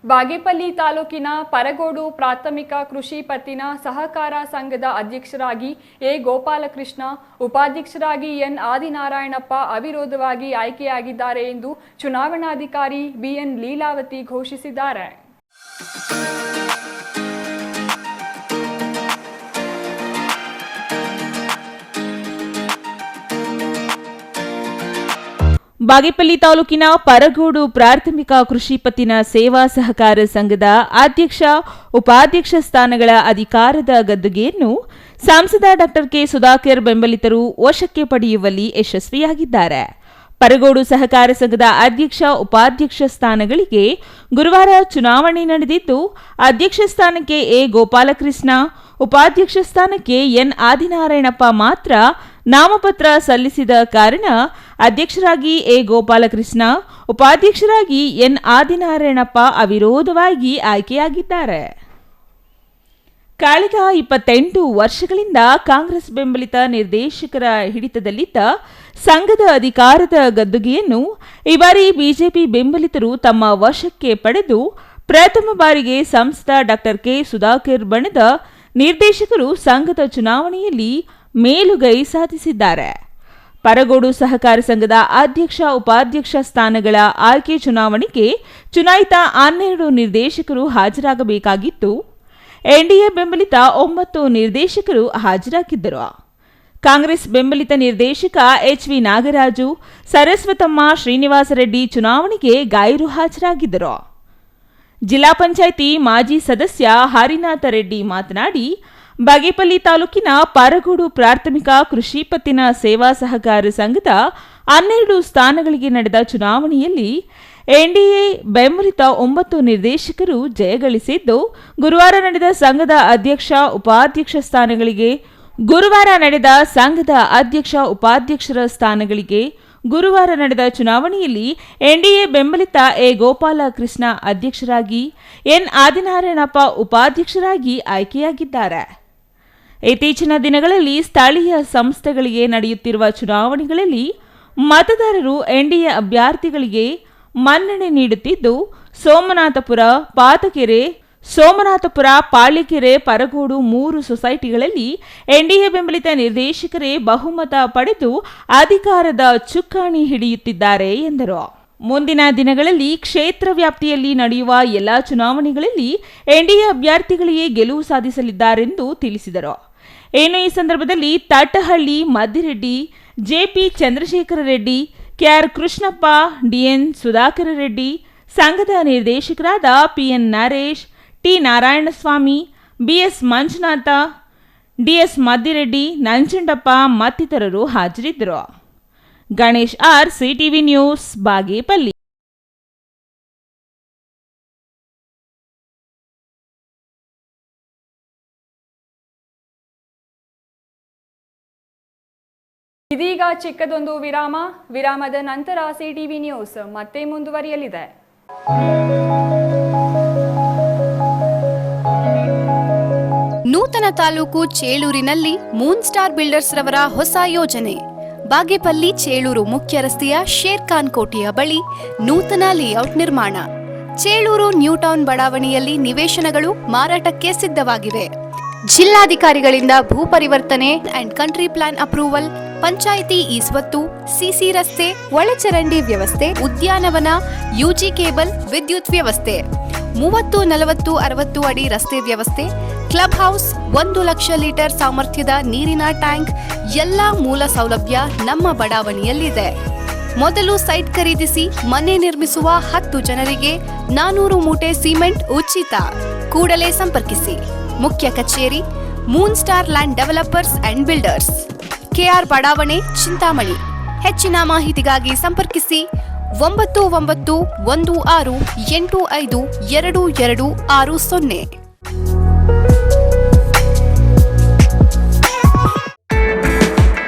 Bagepalli ತಾಲೂಕಿನ ಪರಗೋಡು ಪ್ರಾಥಮಿಕ ಕೃಷಿ ಪತ್ತಿನ ಸಹಕಾರ ಸಂಘದ ಅಧ್ಯಕ್ಷರಾಗಿ ಎ ಗೋಪಾಲಕೃಷ್ಣ, ಉಪಾಧ್ಯಕ್ಷರಾಗಿ ಎನ್ ಆದಿನಾರಾಯಣಪ್ಪ ಅವಿರೋಧವಾಗಿ ಆಯ್ಕೆಯಾಗಿದ್ದಾರೆ ಎಂದು ಚುನಾವಣಾಧಿಕಾರಿ ಬಿಎನ್ ಲೀಲಾವತಿ ಘೋಷಿಸಿದ್ದಾರೆ. ಬಾಗೇಪಲ್ಲಿ ತಾಲೂಕಿನ ಪರಗೋಡು ಪ್ರಾಥಮಿಕ ಕೃಷಿ ಪತ್ತಿನ ಸೇವಾ ಸಹಕಾರ ಸಂಘದ ಅಧ್ಯಕ್ಷ, ಉಪಾಧ್ಯಕ್ಷ ಸ್ಥಾನಗಳ ಅಧಿಕಾರದ ಗದ್ದುಗೆಯನ್ನು ಸಂಸದ ಡಾ ಕೆ ಸುಧಾಕರ್ ಬೆಂಬಲಿತರು ವಶಕ್ಕೆ ಪಡೆಯುವಲ್ಲಿ ಯಶಸ್ವಿಯಾಗಿದ್ದಾರೆ. ಪರಗೋಡು ಸಹಕಾರ ಸಂಘದ ಅಧ್ಯಕ್ಷ, ಉಪಾಧ್ಯಕ್ಷ ಸ್ಥಾನಗಳಿಗೆ ಗುರುವಾರ ಚುನಾವಣೆ ನಡೆದಿದ್ದು, ಅಧ್ಯಕ್ಷ ಸ್ಥಾನಕ್ಕೆ ಎ ಗೋಪಾಲಕೃಷ್ಣ, ಉಪಾಧ್ಯಕ್ಷ ಸ್ಥಾನಕ್ಕೆ ಎನ್ ಆದಿನಾರಾಯಣಪ್ಪ ಮಾತ್ರ ನಾಮಪತ್ರ ಸಲ್ಲಿಸಿದ ಕಾರಣ ಅಧ್ಯಕ್ಷರಾಗಿ ಎ ಗೋಪಾಲಕೃಷ್ಣ, ಉಪಾಧ್ಯಕ್ಷರಾಗಿ ಎನ್ ಆದಿನಾರಾಯಣಪ್ಪ ಅವಿರೋಧವಾಗಿ ಆಯ್ಕೆಯಾಗಿದ್ದಾರೆ. ಕಳೆದ 28 ವರ್ಷಗಳಿಂದ ಕಾಂಗ್ರೆಸ್ ಬೆಂಬಲಿತ ನಿರ್ದೇಶಕರ ಹಿಡಿತದಲ್ಲಿದ್ದ ಸಂಘದ ಅಧಿಕಾರದ ಗದ್ದುಗೆಯನ್ನು ಈ ಬಾರಿ ಬಿಜೆಪಿ ಬೆಂಬಲಿತರು ತಮ್ಮ ವಶಕ್ಕೆ ಪಡೆದು ಪ್ರಥಮ ಬಾರಿಗೆ ಸಂಸದ ಡಾ ಕೆ ಸುಧಾಕರ್ ಬಣದ ನಿರ್ದೇಶಕರು ಸಂಘದ ಚುನಾವಣೆಯಲ್ಲಿ ಮೇಲುಗೈ ಸಾಧಿಸಿದ್ದಾರೆ. ಪರಗೋಡು ಸಹಕಾರ ಸಂಘದ ಅಧ್ಯಕ್ಷ, ಉಪಾಧ್ಯಕ್ಷ ಸ್ಥಾನಗಳ ಆಯ್ಕೆ ಚುನಾವಣೆಗೆ ಚುನಾಯಿತ 12 ನಿರ್ದೇಶಕರು ಹಾಜರಾಗಬೇಕಾಗಿತ್ತು. ಎನ್ಡಿಎ ಬೆಂಬಲಿತ 9 ನಿರ್ದೇಶಕರು ಹಾಜರಾಗಿದ್ದರು. ಕಾಂಗ್ರೆಸ್ ಬೆಂಬಲಿತ ನಿರ್ದೇಶಕ ಎಚ್ವಿ ನಾಗರಾಜು, ಸರಸ್ವತಮ್ಮ, ಶ್ರೀನಿವಾಸ ರೆಡ್ಡಿ ಚುನಾವಣೆಗೆ ಗೈರು ಹಾಜರಾಗಿದ್ದರು. ಜಿಲ್ಲಾ ಪಂಚಾಯಿತಿ ಮಾಜಿ ಸದಸ್ಯ ಹರಿನಾಥ ರೆಡ್ಡಿ ಮಾತನಾಡಿ, ಬಾಗೇಪಲ್ಲಿ ತಾಲೂಕಿನ ಪರಗೋಡು ಪ್ರಾಥಮಿಕ ಕೃಷಿ ಪತ್ತಿನ ಸೇವಾ ಸಹಕಾರ ಸಂಘದ 12 ಸ್ಥಾನಗಳಿಗೆ ನಡೆದ ಚುನಾವಣೆಯಲ್ಲಿ ಎನ್ಡಿಎ ಬೆಂಬಲಿತ 9 ನಿರ್ದೇಶಕರು ಜಯಗಳಿಸಿದ್ದು, ಗುರುವಾರ ನಡೆದ ಸಂಘದ ಅಧ್ಯಕ್ಷ, ಉಪಾಧ್ಯಕ್ಷರ ಸ್ಥಾನಗಳಿಗೆ ಗುರುವಾರ ನಡೆದ ಚುನಾವಣೆಯಲ್ಲಿ ಎನ್ಡಿಎ ಬೆಂಬಲಿತ ಎ ಗೋಪಾಲಕೃಷ್ಣ ಅಧ್ಯಕ್ಷರಾಗಿ, ಎನ್ ಆದಿನಾರಾಯಣಪ್ಪ ಉಪಾಧ್ಯಕ್ಷರಾಗಿ ಆಯ್ಕೆಯಾಗಿದ್ದಾರೆ. ಇತ್ತೀಚಿನ ದಿನಗಳಲ್ಲಿ ಸ್ಥಳೀಯ ಸಂಸ್ಥೆಗಳಿಗೆ ನಡೆಯುತ್ತಿರುವ ಚುನಾವಣೆಗಳಲ್ಲಿ ಮತದಾರರು ಎನ್ಡಿಎ ಅಭ್ಯರ್ಥಿಗಳಿಗೆ ಮನ್ನಣೆ ನೀಡುತ್ತಿದ್ದು, ಸೋಮನಾಥಪುರ, ಪಾಳ್ಯಕೆರೆ, ಪರಗೋಡು 3 ಸೊಸೈಟಿಗಳಲ್ಲಿ ಎನ್ಡಿಎ ಬೆಂಬಲಿತ ನಿರ್ದೇಶಕರೇ ಬಹುಮತ ಪಡೆದು ಅಧಿಕಾರದ ಚುಕ್ಕಾಣಿ ಹಿಡಿಯುತ್ತಿದ್ದಾರೆ ಎಂದರು. ಮುಂದಿನ ದಿನಗಳಲ್ಲಿ ಕ್ಷೇತ್ರ ವ್ಯಾಪ್ತಿಯಲ್ಲಿ ನಡೆಯುವ ಎಲ್ಲಾ ಚುನಾವಣೆಗಳಲ್ಲಿ ಎನ್ಡಿಎ ಅಭ್ಯರ್ಥಿಗಳಿಗೆ ಗೆಲುವು ಸಾಧಿಸಲಿದ್ದಾರೆಂದು ತಿಳಿಸಿದರು. ಇನ್ನು ಈ ಸಂದರ್ಭದಲ್ಲಿ Tattahalli Maddireddy, JP Chandrashekar Reddy, KR Krishnappa, DN Sudhakar Reddy, ಸಂಘದ ನಿರ್ದೇಶಕರಾದ PN Naresh, T Narayanaswamy, BS Manjunath, DS Maddireddy, Nanjundappa ಮತ್ತಿತರರು ಹಾಜರಿದ್ದರು. Ganesh R, CTV news, Bagepalli. ಇದೀಗ ಚಿಕ್ಕದೊಂದು ವಿರಾಮದ ನಂತರ ಸಿಟಿವಿ ನ್ಯೂಸ್ ಮತ್ತೆ ಮುಂದುವರಿಯಲಿದೆ. ನೂತನ ತಾಲೂಕು ಚೇಳೂರಿನಲ್ಲಿ ಮೂನ್ ಸ್ಟಾರ್ ಬಿಲ್ಡರ್ಸ್ ರವರ ಹೊಸ ಯೋಜನೆ. ಬಾಗೇಪಲ್ಲಿ ಚೇಳೂರು ಮುಖ್ಯ ರಸ್ತೆಯ ಶೇರ್ ಖಾನ್ ಕೋಟೆಯ ಬಳಿ ನೂತನ ಲೇಔಟ್ ನಿರ್ಮಾಣ. ಚೇಳೂರು ನ್ಯೂ ಟೌನ್ ಬಡಾವಣೆಯಲ್ಲಿ ನಿವೇಶನಗಳು ಮಾರಾಟಕ್ಕೆ ಸಿದ್ಧವಾಗಿವೆ. ಜಿಲ್ಲಾಧಿಕಾರಿಗಳಿಂದ ಭೂ ಪರಿವರ್ತನೆ and country plan approval, panchayat ಈಸ್ವತ್ತು, ಸಿಸಿ ರಸ್ತೆ, ಒಳಚರಂಡಿ ವ್ಯವಸ್ಥೆ, ಉದ್ಯಾನವನ, ಯುಜಿ ಕೇಬಲ್, ವಿದ್ಯುತ್ ವ್ಯವಸ್ಥೆ, 30, 40, 60 ಅಡಿ ರಸ್ತೆ ವ್ಯವಸ್ಥೆ, ಕ್ಲಬ್ ಹೌಸ್, 1 ಲಕ್ಷ ಲೀಟರ್ ಸಾಮರ್ಥ್ಯದ ನೀರಿನ ಟ್ಯಾಂಕ್, ಎಲ್ಲಾ ಮೂಲ ಸೌಲಭ್ಯ ನಮ್ಮ ಬಡಾವಣೆಯಲ್ಲಿದೆ. ಮೊದಲು ಸೈಟ್ ಖರೀದಿಸಿ ಮನೆ ನಿರ್ಮಿಸುವ 10 ಜನರಿಗೆ 400 ಮೂಟೆ ಸಿಮೆಂಟ್ ಉಚಿತ. ಕೂಡಲೇ ಸಂಪರ್ಕಿಸಿ. ಮುಖ್ಯ ಕಚೇರಿ, moon star land developers and builders, KR ಬಡಾವಣೆ, ಚಿಂತಾಮಣಿ. ಹೆಚ್ಚಿನ ಮಾಹಿತಿಗಾಗಿ ಸಂಪರ್ಕಿಸಿ 9916852260.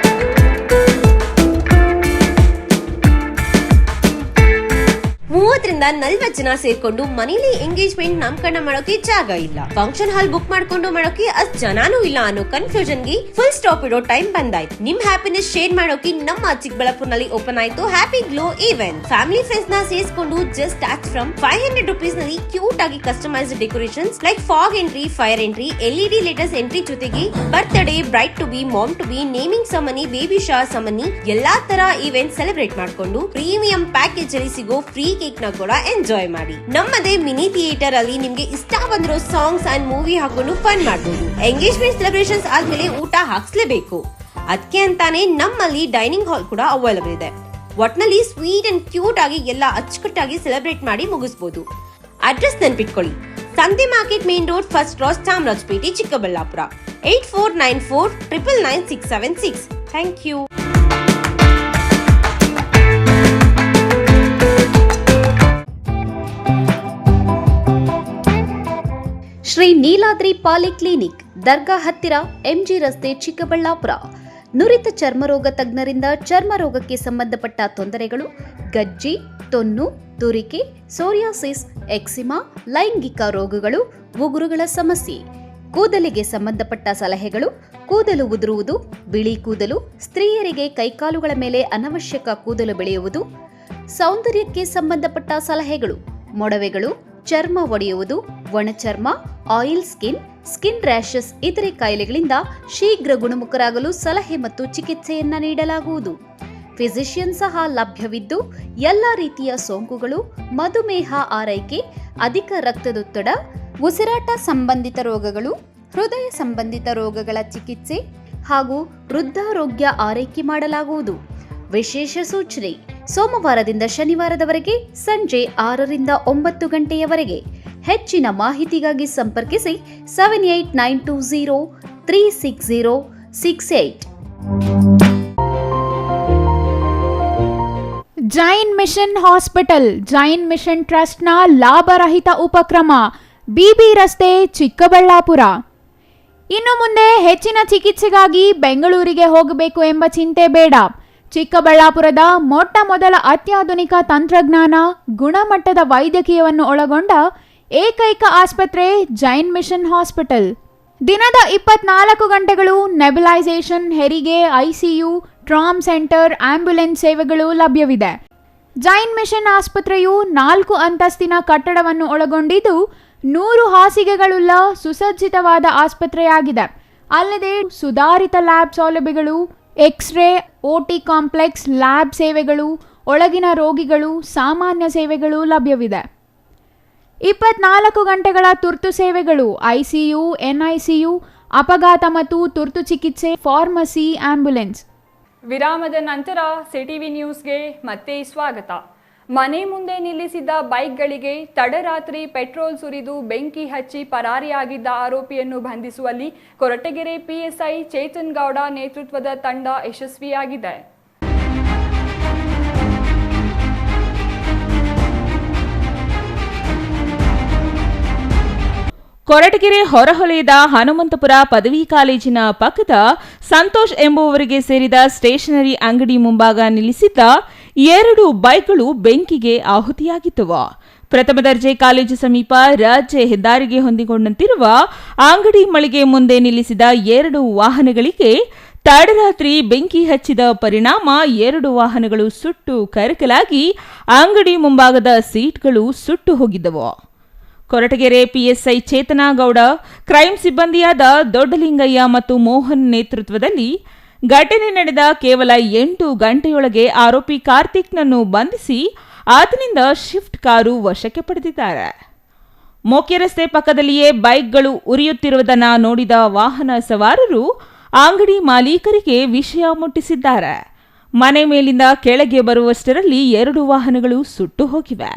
ರಿಂದ 40 ಜನ ಸೇರ್ಕೊಂಡು ಮನೇಲಿ ಎಂಗೇಜ್ಮೆಂಟ್ ನಾಮಕರಣ ಮಾಡೋಕೆ ಜಾಗ ಇಲ್ಲ, ಫಂಕ್ಷನ್ ಹಾಲ್ ಬುಕ್ ಮಾಡ್ಕೊಂಡು ಮಾಡೋಕೆ ಅಷ್ಟ್ ಜನಾನೂ ಇಲ್ಲ ಅನ್ನೋ ಕನ್ಫ್ಯೂಷನ್ ಗೆ ಫುಲ್ ಸ್ಟಾಪ್ ಇಡೋ ಟೈಮ್ ಬಂದಾಯ್ತು. ನಿಮ್ ಹ್ಯಾಪಿನೆಸ್ ಶೇರ್ ಮಾಡೋಕೆ ನಮ್ಮ ಚಿಕ್ಕಬಳ್ಳಾಪುರನಲ್ಲಿ ಓಪನ್ ಆಯ್ತು happy glow event. Family friends ನ ಸೇರಿಸಿಕೊಂಡು ಜಸ್ಟ್ ಸ್ಟಾರ್ಟ್ ಫ್ರಮ್ 500 rupees ನಲ್ಲಿ ಕ್ಯೂಟ್ ಆಗಿ customised decorations like fog entry, fire entry, LED latest entry ಜೊತೆಗೆ birthday, bride to be, mom to be, naming ceremony, baby shower ceremony ಎಲ್ಲಾ ತರ event celebrate ಮಾಡ್ಕೊಂಡು premium package ಅಲ್ಲಿ ಸಿಗೋ free cake ನ ಕೂಡ ಎಂಜಾಯ್ ಮಾಡಿ. ನಮ್ಮದೇ ಮಿನಿ ಥಿಯೇಟರ್ ಅಲ್ಲಿ ನಿಮ್ಗೆ ಇಷ್ಟ ಬಂದಿರೋ ಸಾಂಗ್ಸ್ ಅಂಡ್ ಮೂವಿ ಹಾಕೊಂಡು ಫನ್ ಮಾಡಬಹುದು. ಎಂಗೇಜ್ಮೆಂಟ್ ಸೆಲೆಬ್ರೇಷನ್ಸ್ ಆದ್ಮೇಲೆ ಊಟ ಹಾಕ್ಸ್ಲೇಬೇಕು. ಅದಕ್ಕೆ ಅಂತಾನೆ ನಮ್ಮಲ್ಲಿ ಡೈನಿಂಗ್ ಹಾಲ್ ಕೂಡ ಅವೈಲೇಬಲ್ ಇದೆ. ಒಟ್ನಲ್ಲಿ ಸ್ವೀಟ್ ಅಂಡ್ ಕ್ಯೂಟ್ ಆಗಿ ಎಲ್ಲ ಅಚ್ಚುಕಟ್ಟಾಗಿ ಸೆಲೆಬ್ರೇಟ್ ಮಾಡಿ ಮುಗಿಸಬಹುದು. ಅಡ್ರೆಸ್ ನೆನ್ಪಿಟ್ಕೊಳ್ಳಿ, ಸಂತೆ market main road, first cross, Chamarajapete, Chikkaballapur. 8494999676. Thank you. Shri Neeladri polyclinic, ದರ್ಗಾ ಹತ್ತಿರ, MG ರಸ್ತೆ, ಚಿಕ್ಕಬಳ್ಳಾಪುರ. ನುರಿತ ಚರ್ಮರೋಗ ತಜ್ಞರಿಂದ ಚರ್ಮರೋಗಕ್ಕೆ ಸಂಬಂಧಪಟ್ಟ ತೊಂದರೆಗಳು, ಗಜ್ಜಿ, ತೊನ್ನು, ತುರಿಕೆ, ಸೋರಿಯಾಸಿಸ್, ಎಕ್ಸಿಮಾ, ಲೈಂಗಿಕ ರೋಗಗಳು, ಉಗುರುಗಳ ಸಮಸ್ಯೆ, ಕೂದಲಿಗೆ ಸಂಬಂಧಪಟ್ಟ ಸಲಹೆಗಳು, ಕೂದಲು ಉದುರುವುದು, ಬಿಳಿ ಕೂದಲು, ಸ್ತ್ರೀಯರಿಗೆ ಕೈಕಾಲುಗಳ ಮೇಲೆ ಅನವಶ್ಯಕ ಕೂದಲು ಬೆಳೆಯುವುದು, ಸೌಂದರ್ಯಕ್ಕೆ ಸಂಬಂಧಪಟ್ಟ ಸಲಹೆಗಳು, ಮೊಡವೆಗಳು, ಚರ್ಮ ಒಡೆಯುವುದು, ಒಣಚರ್ಮ, ಆಯಿಲ್ ಸ್ಕಿನ್, ಸ್ಕಿನ್ ರ್ಯಾಷಸ್ ಇತರೆ ಕಾಯಿಲೆಗಳಿಂದ ಶೀಘ್ರ ಗುಣಮುಖರಾಗಲು ಸಲಹೆ ಮತ್ತು ಚಿಕಿತ್ಸೆಯನ್ನ ನೀಡಲಾಗುವುದು. ಫಿಸಿಷಿಯನ್ ಸಹ ಲಭ್ಯವಿದ್ದು ಎಲ್ಲ ರೀತಿಯ ಸೋಂಕುಗಳು, ಮಧುಮೇಹ ಆರೈಕೆ, ಅಧಿಕ ರಕ್ತದೊತ್ತಡ, ಉಸಿರಾಟ ಸಂಬಂಧಿತ ರೋಗಗಳು, ಹೃದಯ ಸಂಬಂಧಿತ ರೋಗಗಳ ಚಿಕಿತ್ಸೆ ಹಾಗೂ ವೃದ್ಧಾರೋಗ್ಯ ಆರೈಕೆ ಮಾಡಲಾಗುವುದು. ವಿಶೇಷ ಸೂಚನೆ: ಸೋಮವಾರದಿಂದ ಶನಿವಾರದವರೆಗೆ ಸಂಜೆ 6 ರಿಂದ 9 ಗಂಟೆಯವರೆಗೆ. ಹೆಚ್ಚಿನ ಮಾಹಿತಿಗಾಗಿ ಸಂಪರ್ಕಿಸಿ 7892036068. Jain mission hospital, Jain mission ಟ್ರಸ್ಟ್ನ ಲಾಭರಹಿತ ಉಪಕ್ರಮ, BB ರಸ್ತೆ, ಚಿಕ್ಕಬಳ್ಳಾಪುರ. ಇನ್ನು ಮುಂದೆ ಹೆಚ್ಚಿನ ಚಿಕಿತ್ಸೆಗಾಗಿ ಬೆಂಗಳೂರಿಗೆ ಹೋಗಬೇಕು ಎಂಬ ಚಿಂತೆ ಬೇಡ. ಚಿಕ್ಕಬಳ್ಳಾಪುರದ ಮೊಟ್ಟ ಮೊದಲ ಅತ್ಯಾಧುನಿಕ ತಂತ್ರಜ್ಞಾನ, ಗುಣಮಟ್ಟದ ವೈದ್ಯಕೀಯವನ್ನು ಒಳಗೊಂಡ ಏಕೈಕ ಆಸ್ಪತ್ರೆ ಜೈನ್ ಮಿಷನ್ ಹಾಸ್ಪಿಟಲ್. ದಿನದ 24 ಗಂಟೆಗಳು ನೆಬುಲೈಸೇಷನ್, ಹೆರಿಗೆ, ICU, ಟ್ರಾಮ್ ಸೆಂಟರ್, ಆಂಬ್ಯುಲೆನ್ಸ್ ಸೇವೆಗಳು ಲಭ್ಯವಿದೆ. ಜೈನ್ ಮಿಷನ್ ಆಸ್ಪತ್ರೆಯು 4 ಅಂತಸ್ತಿನ ಕಟ್ಟಡವನ್ನು ಒಳಗೊಂಡಿದ್ದು 100 ಹಾಸಿಗೆಗಳುಳ್ಳ ಸುಸಜ್ಜಿತವಾದ ಆಸ್ಪತ್ರೆಯಾಗಿದೆ. ಅಲ್ಲದೆ ಸುಧಾರಿತ ಲ್ಯಾಬ್ ಸೌಲಭ್ಯಗಳು, ಎಕ್ಸ್ರೇ, OT ಕಾಂಪ್ಲೆಕ್ಸ್, ಲ್ಯಾಬ್ ಸೇವೆಗಳು, ಒಳಗಿನ ರೋಗಿಗಳು, ಸಾಮಾನ್ಯ ಸೇವೆಗಳು ಲಭ್ಯವಿದೆ. 24 ಗಂಟೆಗಳ ತುರ್ತು ಸೇವೆಗಳು, ICU, NICU, ಅಪಘಾತ ಮತ್ತು ತುರ್ತು ಚಿಕಿತ್ಸೆ, ಫಾರ್ಮಸಿ, ಆಂಬ್ಯುಲೆನ್ಸ್. ವಿರಾಮದ ನಂತರ ಸಿಟಿವಿ ನ್ಯೂಸ್ಗೆ ಮತ್ತೆ ಸ್ವಾಗತ. ಮನೆ ಮುಂದೆ ನಿಲ್ಲಿಸಿದ್ದ ಬೈಕ್ಗಳಿಗೆ ತಡರಾತ್ರಿ ಪೆಟ್ರೋಲ್ ಸುರಿದು ಬೆಂಕಿ ಹಚ್ಚಿ ಪರಾರಿಯಾಗಿದ್ದ ಆರೋಪಿಯನ್ನು ಬಂಧಿಸುವಲ್ಲಿ ಕೊರಟಗೆರೆ PSI ಚೇತನ್ ಗೌಡ ನೇತೃತ್ವದ ತಂಡ ಯಶಸ್ವಿಯಾಗಿದೆ. ಕೊರಟಗೆರೆ ಹೊರವಲಯದ ಹನುಮಂತಪುರ ಪದವಿ ಕಾಲೇಜಿನ ಪಕ್ಕದ ಸಂತೋಷ್ ಎಂಬುವವರಿಗೆ ಸೇರಿದ ಸ್ಟೇಷನರಿ ಅಂಗಡಿ ಮುಂಭಾಗ ನಿಲ್ಲಿಸಿದ್ದ 2 ಬೈಕ್ಗಳು ಬೆಂಕಿಗೆ ಆಹುತಿಯಾಗಿದ್ದವು. ಪ್ರಥಮ ದರ್ಜೆ ಕಾಲೇಜು ಸಮೀಪ ರಾಜ್ಯ ಹೆದ್ದಾರಿಗೆ ಹೊಂದಿಕೊಂಡಂತಿರುವ ಅಂಗಡಿ ಮಳಿಗೆ ಮುಂದೆ ನಿಲ್ಲಿಸಿದ 2 ವಾಹನಗಳಿಗೆ ತಡರಾತ್ರಿ ಬೆಂಕಿ ಹಚ್ಚಿದ ಪರಿಣಾಮ 2 ವಾಹನಗಳು ಸುಟ್ಟು ಕರಕಲಾಗಿ ಅಂಗಡಿ ಮುಂಭಾಗದ ಸೀಟ್ಗಳು ಸುಟ್ಟು ಹೋಗಿದ್ದವು. ಕೊರಟಗೆರೆ PSI ಚೇತನಗೌಡ, ಕ್ರೈಂ ಸಿಬ್ಬಂದಿಯಾದ ದೊಡ್ಡಲಿಂಗಯ್ಯ ಮತ್ತು ಮೋಹನ್ ನೇತೃತ್ವದಲ್ಲಿ ಘಟನೆ ನಡೆದ ಕೇವಲ 8 ಗಂಟೆಯೊಳಗೆ ಆರೋಪಿ ಕಾರ್ತಿಕ್ನನ್ನು ಬಂಧಿಸಿ ಆತನಿಂದ ಶಿಫ್ಟ್ ಕಾರು ವಶಕ್ಕೆ ಪಡೆದಿದ್ದಾರೆ. ಮುಖ್ಯ ರಸ್ತೆ ಪಕ್ಕದಲ್ಲಿಯೇ ಬೈಕ್ಗಳು ಉರಿಯುತ್ತಿರುವುದನ್ನು ನೋಡಿದ ವಾಹನ ಸವಾರರು ಅಂಗಡಿ ಮಾಲೀಕರಿಗೆ ವಿಷಯ ಮುಟ್ಟಿಸಿದ್ದಾರೆ. ಮನೆ ಮೇಲಿಂದ ಕೆಳಗೆ ಬರುವಷ್ಟರಲ್ಲಿ 2 ವಾಹನಗಳು ಸುಟ್ಟು ಹೋಗಿವೆ.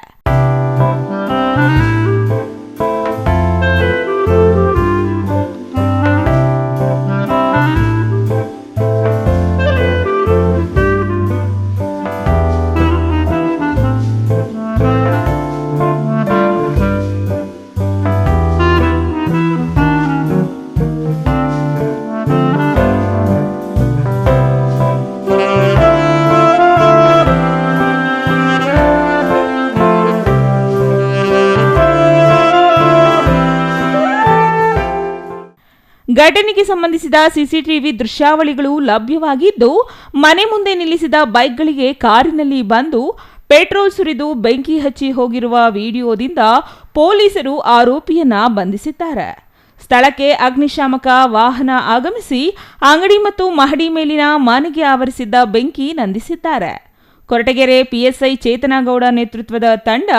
ಘಟನೆಗೆ ಸಂಬಂಧಿಸಿದ ಸಿಸಿಟಿವಿ ದೃಶ್ಯಾವಳಿಗಳು ಲಭ್ಯವಾಗಿದ್ದು, ಮನೆ ಮುಂದೆ ನಿಲ್ಲಿಸಿದ ಬೈಕ್ಗಳಿಗೆ ಕಾರಿನಲ್ಲಿ ಬಂದು ಪೆಟ್ರೋಲ್ ಸುರಿದು ಬೆಂಕಿ ಹಚ್ಚಿ ಹೋಗಿರುವ ವಿಡಿಯೋದಿಂದ ಪೊಲೀಸರು ಆರೋಪಿಯನ್ನ ಬಂಧಿಸಿದ್ದಾರೆ. ಸ್ಥಳಕ್ಕೆ ಅಗ್ನಿಶಾಮಕ ವಾಹನ ಆಗಮಿಸಿ ಅಂಗಡಿ ಮತ್ತು ಮಹಡಿ ಮೇಲಿನ ಮನೆಗೆ ಆವರಿಸಿದ್ದ ಬೆಂಕಿ ನಂದಿಸಿದ್ದಾರೆ. ಕೊರಟಗೆರೆ ಪಿಎಸ್ಐ ಚೇತನಗೌಡ ನೇತೃತ್ವದ ತಂಡ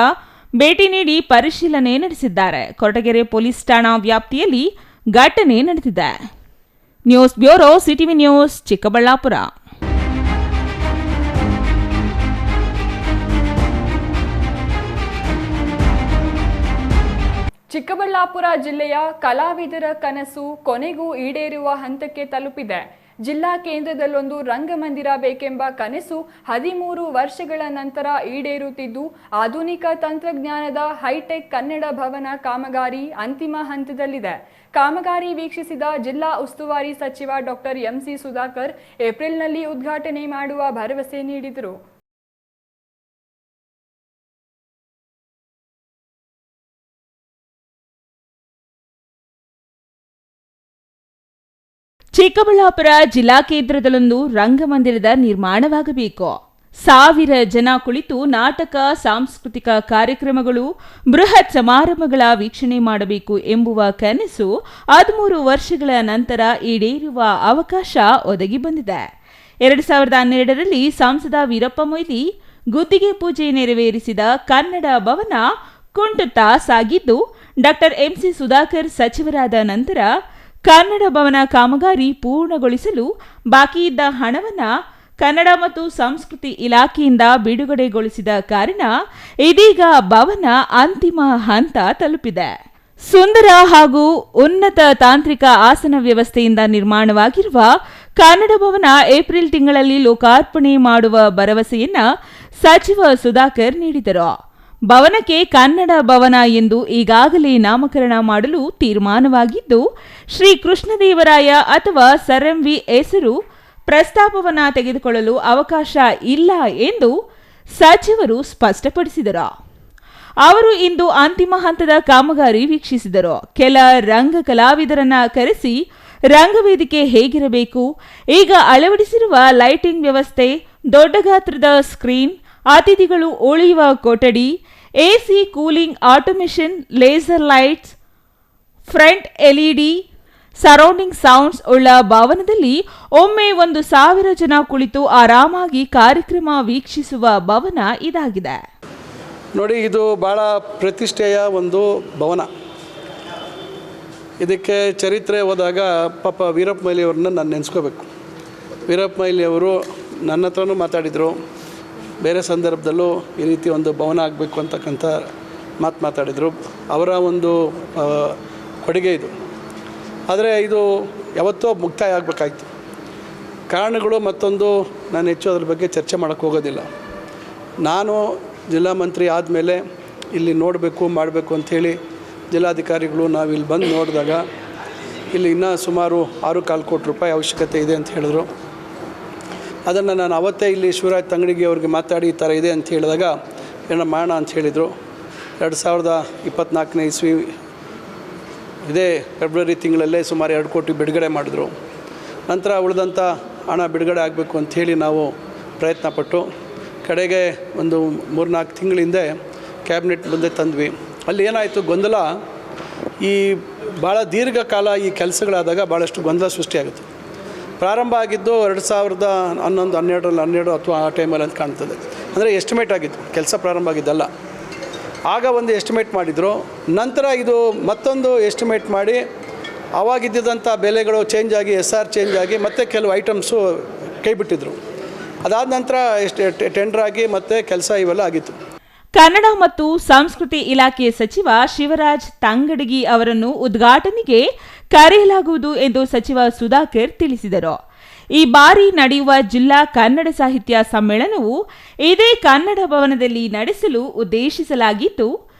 ಭೇಟಿ ನೀಡಿ ಪರಿಶೀಲನೆ ನಡೆಸಿದ್ದಾರೆ. ಕೊರಟಗೆರೆ ಪೊಲೀಸ್ ಠಾಣಾ ವ್ಯಾಪ್ತಿಯಲ್ಲಿ ಘಟನೆ ನಡೆದಿದೆ. News bureau CTV news Chikkaballapur. Chikkaballapur ಜಿಲ್ಲೆಯ ಕಲಾವಿದರ ಕನಸು ಕೊನೆಗೂ ಈಡೇರುವ ಹಂತಕ್ಕೆ ತಲುಪಿದೆ. ಜಿಲ್ಲಾ ಕೇಂದ್ರದಲ್ಲೊಂದು ರಂಗಮಂದಿರ ಬೇಕೆಂಬ ಕನಸು 13 ವರ್ಷಗಳ ನಂತರ ಈಡೇರುತ್ತಿದ್ದು, ಆಧುನಿಕ ತಂತ್ರಜ್ಞಾನದ ಹೈಟೆಕ್ ಕನ್ನಡ ಭವನ ಕಾಮಗಾರಿ ಅಂತಿಮ ಹಂತದಲ್ಲಿದೆ. ಕಾಮಗಾರಿ ವೀಕ್ಷಿಸಿದ ಜಿಲ್ಲಾ ಉಸ್ತುವಾರಿ ಸಚಿವ ಡಾಕ್ಟರ್ ಎಂಸಿ ಸುಧಾಕರ್ ಏಪ್ರಿಲ್ನಲ್ಲಿ ಉದ್ಘಾಟನೆ ಮಾಡುವ ಭರವಸೆ ನೀಡಿದರು. ಚಿಕ್ಕಬಳ್ಳಾಪುರ ಜಿಲ್ಲಾ ಕೇಂದ್ರದಲ್ಲೊಂದು ರಂಗಮಂದಿರದ ನಿರ್ಮಾಣವಾಗಬೇಕು. 1000 ಜನ ಕುಳಿತು ನಾಟಕ, ಸಾಂಸ್ಕೃತಿಕ ಕಾರ್ಯಕ್ರಮಗಳು, ಬೃಹತ್ ಸಮಾರಂಭಗಳ ವೀಕ್ಷಣೆ ಮಾಡಬೇಕು ಎಂಬುವ ಕನಸು 13 ವರ್ಷಗಳ ನಂತರ ಈಡೇರುವ ಅವಕಾಶ ಒದಗಿ ಬಂದಿದೆ. 2012ರಲ್ಲಿ ಸಂಸದ ವೀರಪ್ಪ ಮೊಯ್ಲಿ ಗುತ್ತಿಗೆ ಪೂಜೆ ನೆರವೇರಿಸಿದ ಕನ್ನಡ ಭವನ ಕುಂಟುತ್ತಾ ಸಾಗಿದ್ದು, ಡಾಕ್ಟರ್ ಎಂಸಿ ಸುಧಾಕರ್ ಸಚಿವರಾದ ನಂತರ ಕನ್ನಡ ಭವನ ಕಾಮಗಾರಿ ಪೂರ್ಣಗೊಳಿಸಲು ಬಾಕಿ ಇದ್ದ ಹಣವನ್ನು ಕನ್ನಡ ಮತ್ತು ಸಂಸ್ಕೃತಿ ಇಲಾಖೆಯಿಂದ ಬಿಡುಗಡೆಗೊಳಿಸಿದ ಕಾರಣ ಇದೀಗ ಭವನ ಅಂತಿಮ ಹಂತ ತಲುಪಿದೆ. ಸುಂದರ ಹಾಗೂ ಉನ್ನತ ತಾಂತ್ರಿಕ ಆಸನ ವ್ಯವಸ್ಥೆಯಿಂದ ನಿರ್ಮಾಣವಾಗಿರುವ ಕನ್ನಡ ಭವನ ಏಪ್ರಿಲ್ ತಿಂಗಳಲ್ಲಿ ಲೋಕಾರ್ಪಣೆ ಮಾಡುವ ಭರವಸೆಯನ್ನ ಸಚಿವ ಸುಧಾಕರ್ ನೀಡಿದರು. ಭವನಕ್ಕೆ ಕನ್ನಡ ಭವನ ಎಂದು ಈಗಾಗಲೇ ನಾಮಕರಣ ಮಾಡಲು ತೀರ್ಮಾನವಾಗಿದ್ದು, ಶ್ರೀ ಕೃಷ್ಣದೇವರಾಯ ಅಥವಾ ಸರ್ ಎಂವಿ ಹೆಸರು ಪ್ರಸ್ತಾಪವನ್ನು ತೆಗೆದುಕೊಳ್ಳಲು ಅವಕಾಶ ಇಲ್ಲ ಎಂದು ಸಚಿವರು ಸ್ಪಷ್ಟಪಡಿಸಿದರು. ಅವರು ಇಂದು ಅಂತಿಮ ಹಂತದ ಕಾಮಗಾರಿ ವೀಕ್ಷಿಸಿದರು. ಕೆಲ ರಂಗ ಕಲಾವಿದರನ್ನ ಕರೆಸಿ ರಂಗವೇದಿಕೆ ಹೇಗಿರಬೇಕು, ಈಗ ಅಳವಡಿಸಿರುವ ಲೈಟಿಂಗ್ ವ್ಯವಸ್ಥೆ, ದೊಡ್ಡ ಗಾತ್ರದ ಸ್ಕ್ರೀನ್, ಅತಿಥಿಗಳು ಉಳಿಯುವ ಕೊಠಡಿ, AC, cooling, automation, laser lights, front LED, surrounding sounds ಉಳ್ಳ ಭವನದಲ್ಲಿ ಒಮ್ಮೆ 1000 ಜನ ಕುಳಿತು ಆರಾಮಾಗಿ ಕಾರ್ಯಕ್ರಮ ವೀಕ್ಷಿಸುವ ಭವನ ಇದಾಗಿದೆ. ನೋಡಿ, ಇದು ಭಾಳ ಪ್ರತಿಷ್ಠೆಯ ಒಂದು ಭವನ. ಇದಕ್ಕೆ ಚರಿತ್ರೆ ಹೋದಾಗ ಪಾಪ ವೀರಪ್ಪ ಮೊಯ್ಲಿ ಅವ್ರನ್ನ ನಾನು ನೆನೆಸ್ಕೋಬೇಕು. ವೀರಪ್ಪ ಮೊಯ್ಲಿ ಅವರು ನನ್ನ ಹತ್ರನೂ ಮಾತಾಡಿದರು, ಬೇರೆ ಸಂದರ್ಭದಲ್ಲೂ ಈ ರೀತಿ ಒಂದು ಭವನ ಆಗಬೇಕು ಅಂತಕ್ಕಂಥ ಮಾತಾಡಿದರು. ಅವರ ಒಂದು ಕೊಡುಗೆ ಇದು. ಆದರೆ ಇದು ಯಾವತ್ತೋ ಮುಕ್ತಾಯ ಆಗಬೇಕಾಯ್ತು. ಕಾರಣಗಳು ಮತ್ತೊಂದು, ನಾನು ಹೆಚ್ಚು ಅದ್ರ ಬಗ್ಗೆ ಚರ್ಚೆ ಮಾಡೋಕ್ಕೆ ಹೋಗೋದಿಲ್ಲ. ನಾನು ಜಿಲ್ಲಾ ಮಂತ್ರಿ ಆದಮೇಲೆ ಇಲ್ಲಿ ನೋಡಬೇಕು ಮಾಡಬೇಕು ಅಂಥೇಳಿ ಜಿಲ್ಲಾಧಿಕಾರಿಗಳು ನಾವು ಇಲ್ಲಿ ಬಂದು ನೋಡಿದಾಗ ಇಲ್ಲಿ ಇನ್ನೂ ಸುಮಾರು 6.25 ಕೋಟಿ ರೂಪಾಯಿ ಅವಶ್ಯಕತೆ ಇದೆ ಅಂತ ಹೇಳಿದ್ರು. ಅದನ್ನು ನಾನು ಅವತ್ತೇ ಇಲ್ಲಿ ಶಿವರಾಜ್ ತಂಗಡಿಗೆ ಅವ್ರಿಗೆ ಮಾತಾಡಿ ಈ ಥರ ಇದೆ ಅಂತ ಹೇಳಿದಾಗ ಏನೋ ಮಾಡೋಣ ಅಂತ ಹೇಳಿದರು. 2024ನೇ ಇಸ್ವಿ ಇದೇ ಫೆಬ್ರವರಿ ತಿಂಗಳಲ್ಲೇ ಸುಮಾರು 2 ಕೋಟಿ ಬಿಡುಗಡೆ ಮಾಡಿದ್ರು. ನಂತರ ಉಳಿದಂಥ ಹಣ ಬಿಡುಗಡೆ ಆಗಬೇಕು ಅಂಥೇಳಿ ನಾವು ಪ್ರಯತ್ನಪಟ್ಟು ಕಡೆಗೆ ಒಂದು 3-4 ತಿಂಗಳ ಹಿಂದೆ ಕ್ಯಾಬಿನೆಟ್ ಮುಂದೆ ತಂದ್ವಿ. ಅಲ್ಲಿ ಏನಾಯಿತು, ಗೊಂದಲ, ಈ ಭಾಳ ದೀರ್ಘಕಾಲ ಈ ಕೆಲಸಗಳಾದಾಗ ಭಾಳಷ್ಟು ಗೊಂದಲ ಸೃಷ್ಟಿಯಾಗುತ್ತೆ. ಪ್ರಾರಂಭ ಆಗಿದ್ದು 2011, 12 ಅಥವಾ ಆ ಟೈಮಲ್ಲಿ ಅಂತ ಕಾಣ್ತದೆ. ಅಂದರೆ ಎಸ್ಟಿಮೇಟ್ ಆಗಿತ್ತು, ಕೆಲಸ ಪ್ರಾರಂಭ ಆಗಿದ್ದಲ್ಲ. ಆಗ ಒಂದು ಎಸ್ಟಿಮೇಟ್ ಮಾಡಿದರು. ನಂತರ ಇದು ಮತ್ತೊಂದು ಎಸ್ಟಿಮೇಟ್ ಮಾಡಿ ಆವಾಗಿದ್ದಂಥ ಬೆಲೆಗಳು ಚೇಂಜ್ ಆಗಿ SR ಚೇಂಜ್ ಆಗಿ ಮತ್ತೆ ಕೆಲವು ಐಟಮ್ಸು ಕೈ ಬಿಟ್ಟಿದ್ರು. ಅದಾದ ನಂತರ ಟೆಂಡರ್ ಆಗಿ ಮತ್ತೆ ಕೆಲಸ ಇವೆಲ್ಲ ಆಗಿತ್ತು. ಕನ್ನಡ ಮತ್ತು ಸಂಸ್ಕೃತಿ ಇಲಾಖೆ ಸಚಿವ ಶಿವರಾಜ್ ತಂಗಡಗಿ ಅವರನ್ನು ಉದ್ಘಾಟನೆಗೆ ಕರೆಯಲಾಗುವುದು ಎಂದು ಸಚಿವ ಸುಧಾಕರ್ ತಿಳಿಸಿದರು. ಈ ಬಾರಿ ನಡೆಯುವ ಜಿಲ್ಲಾ ಕನ್ನಡ ಸಾಹಿತ್ಯ ಸಮ್ಮೇಳನವು ಇದೇ ಕನ್ನಡ ಭವನದಲ್ಲಿ ನಡೆಸಲು ಉದ್ದೇಶಿಸಲಾಗಿದ್ದು,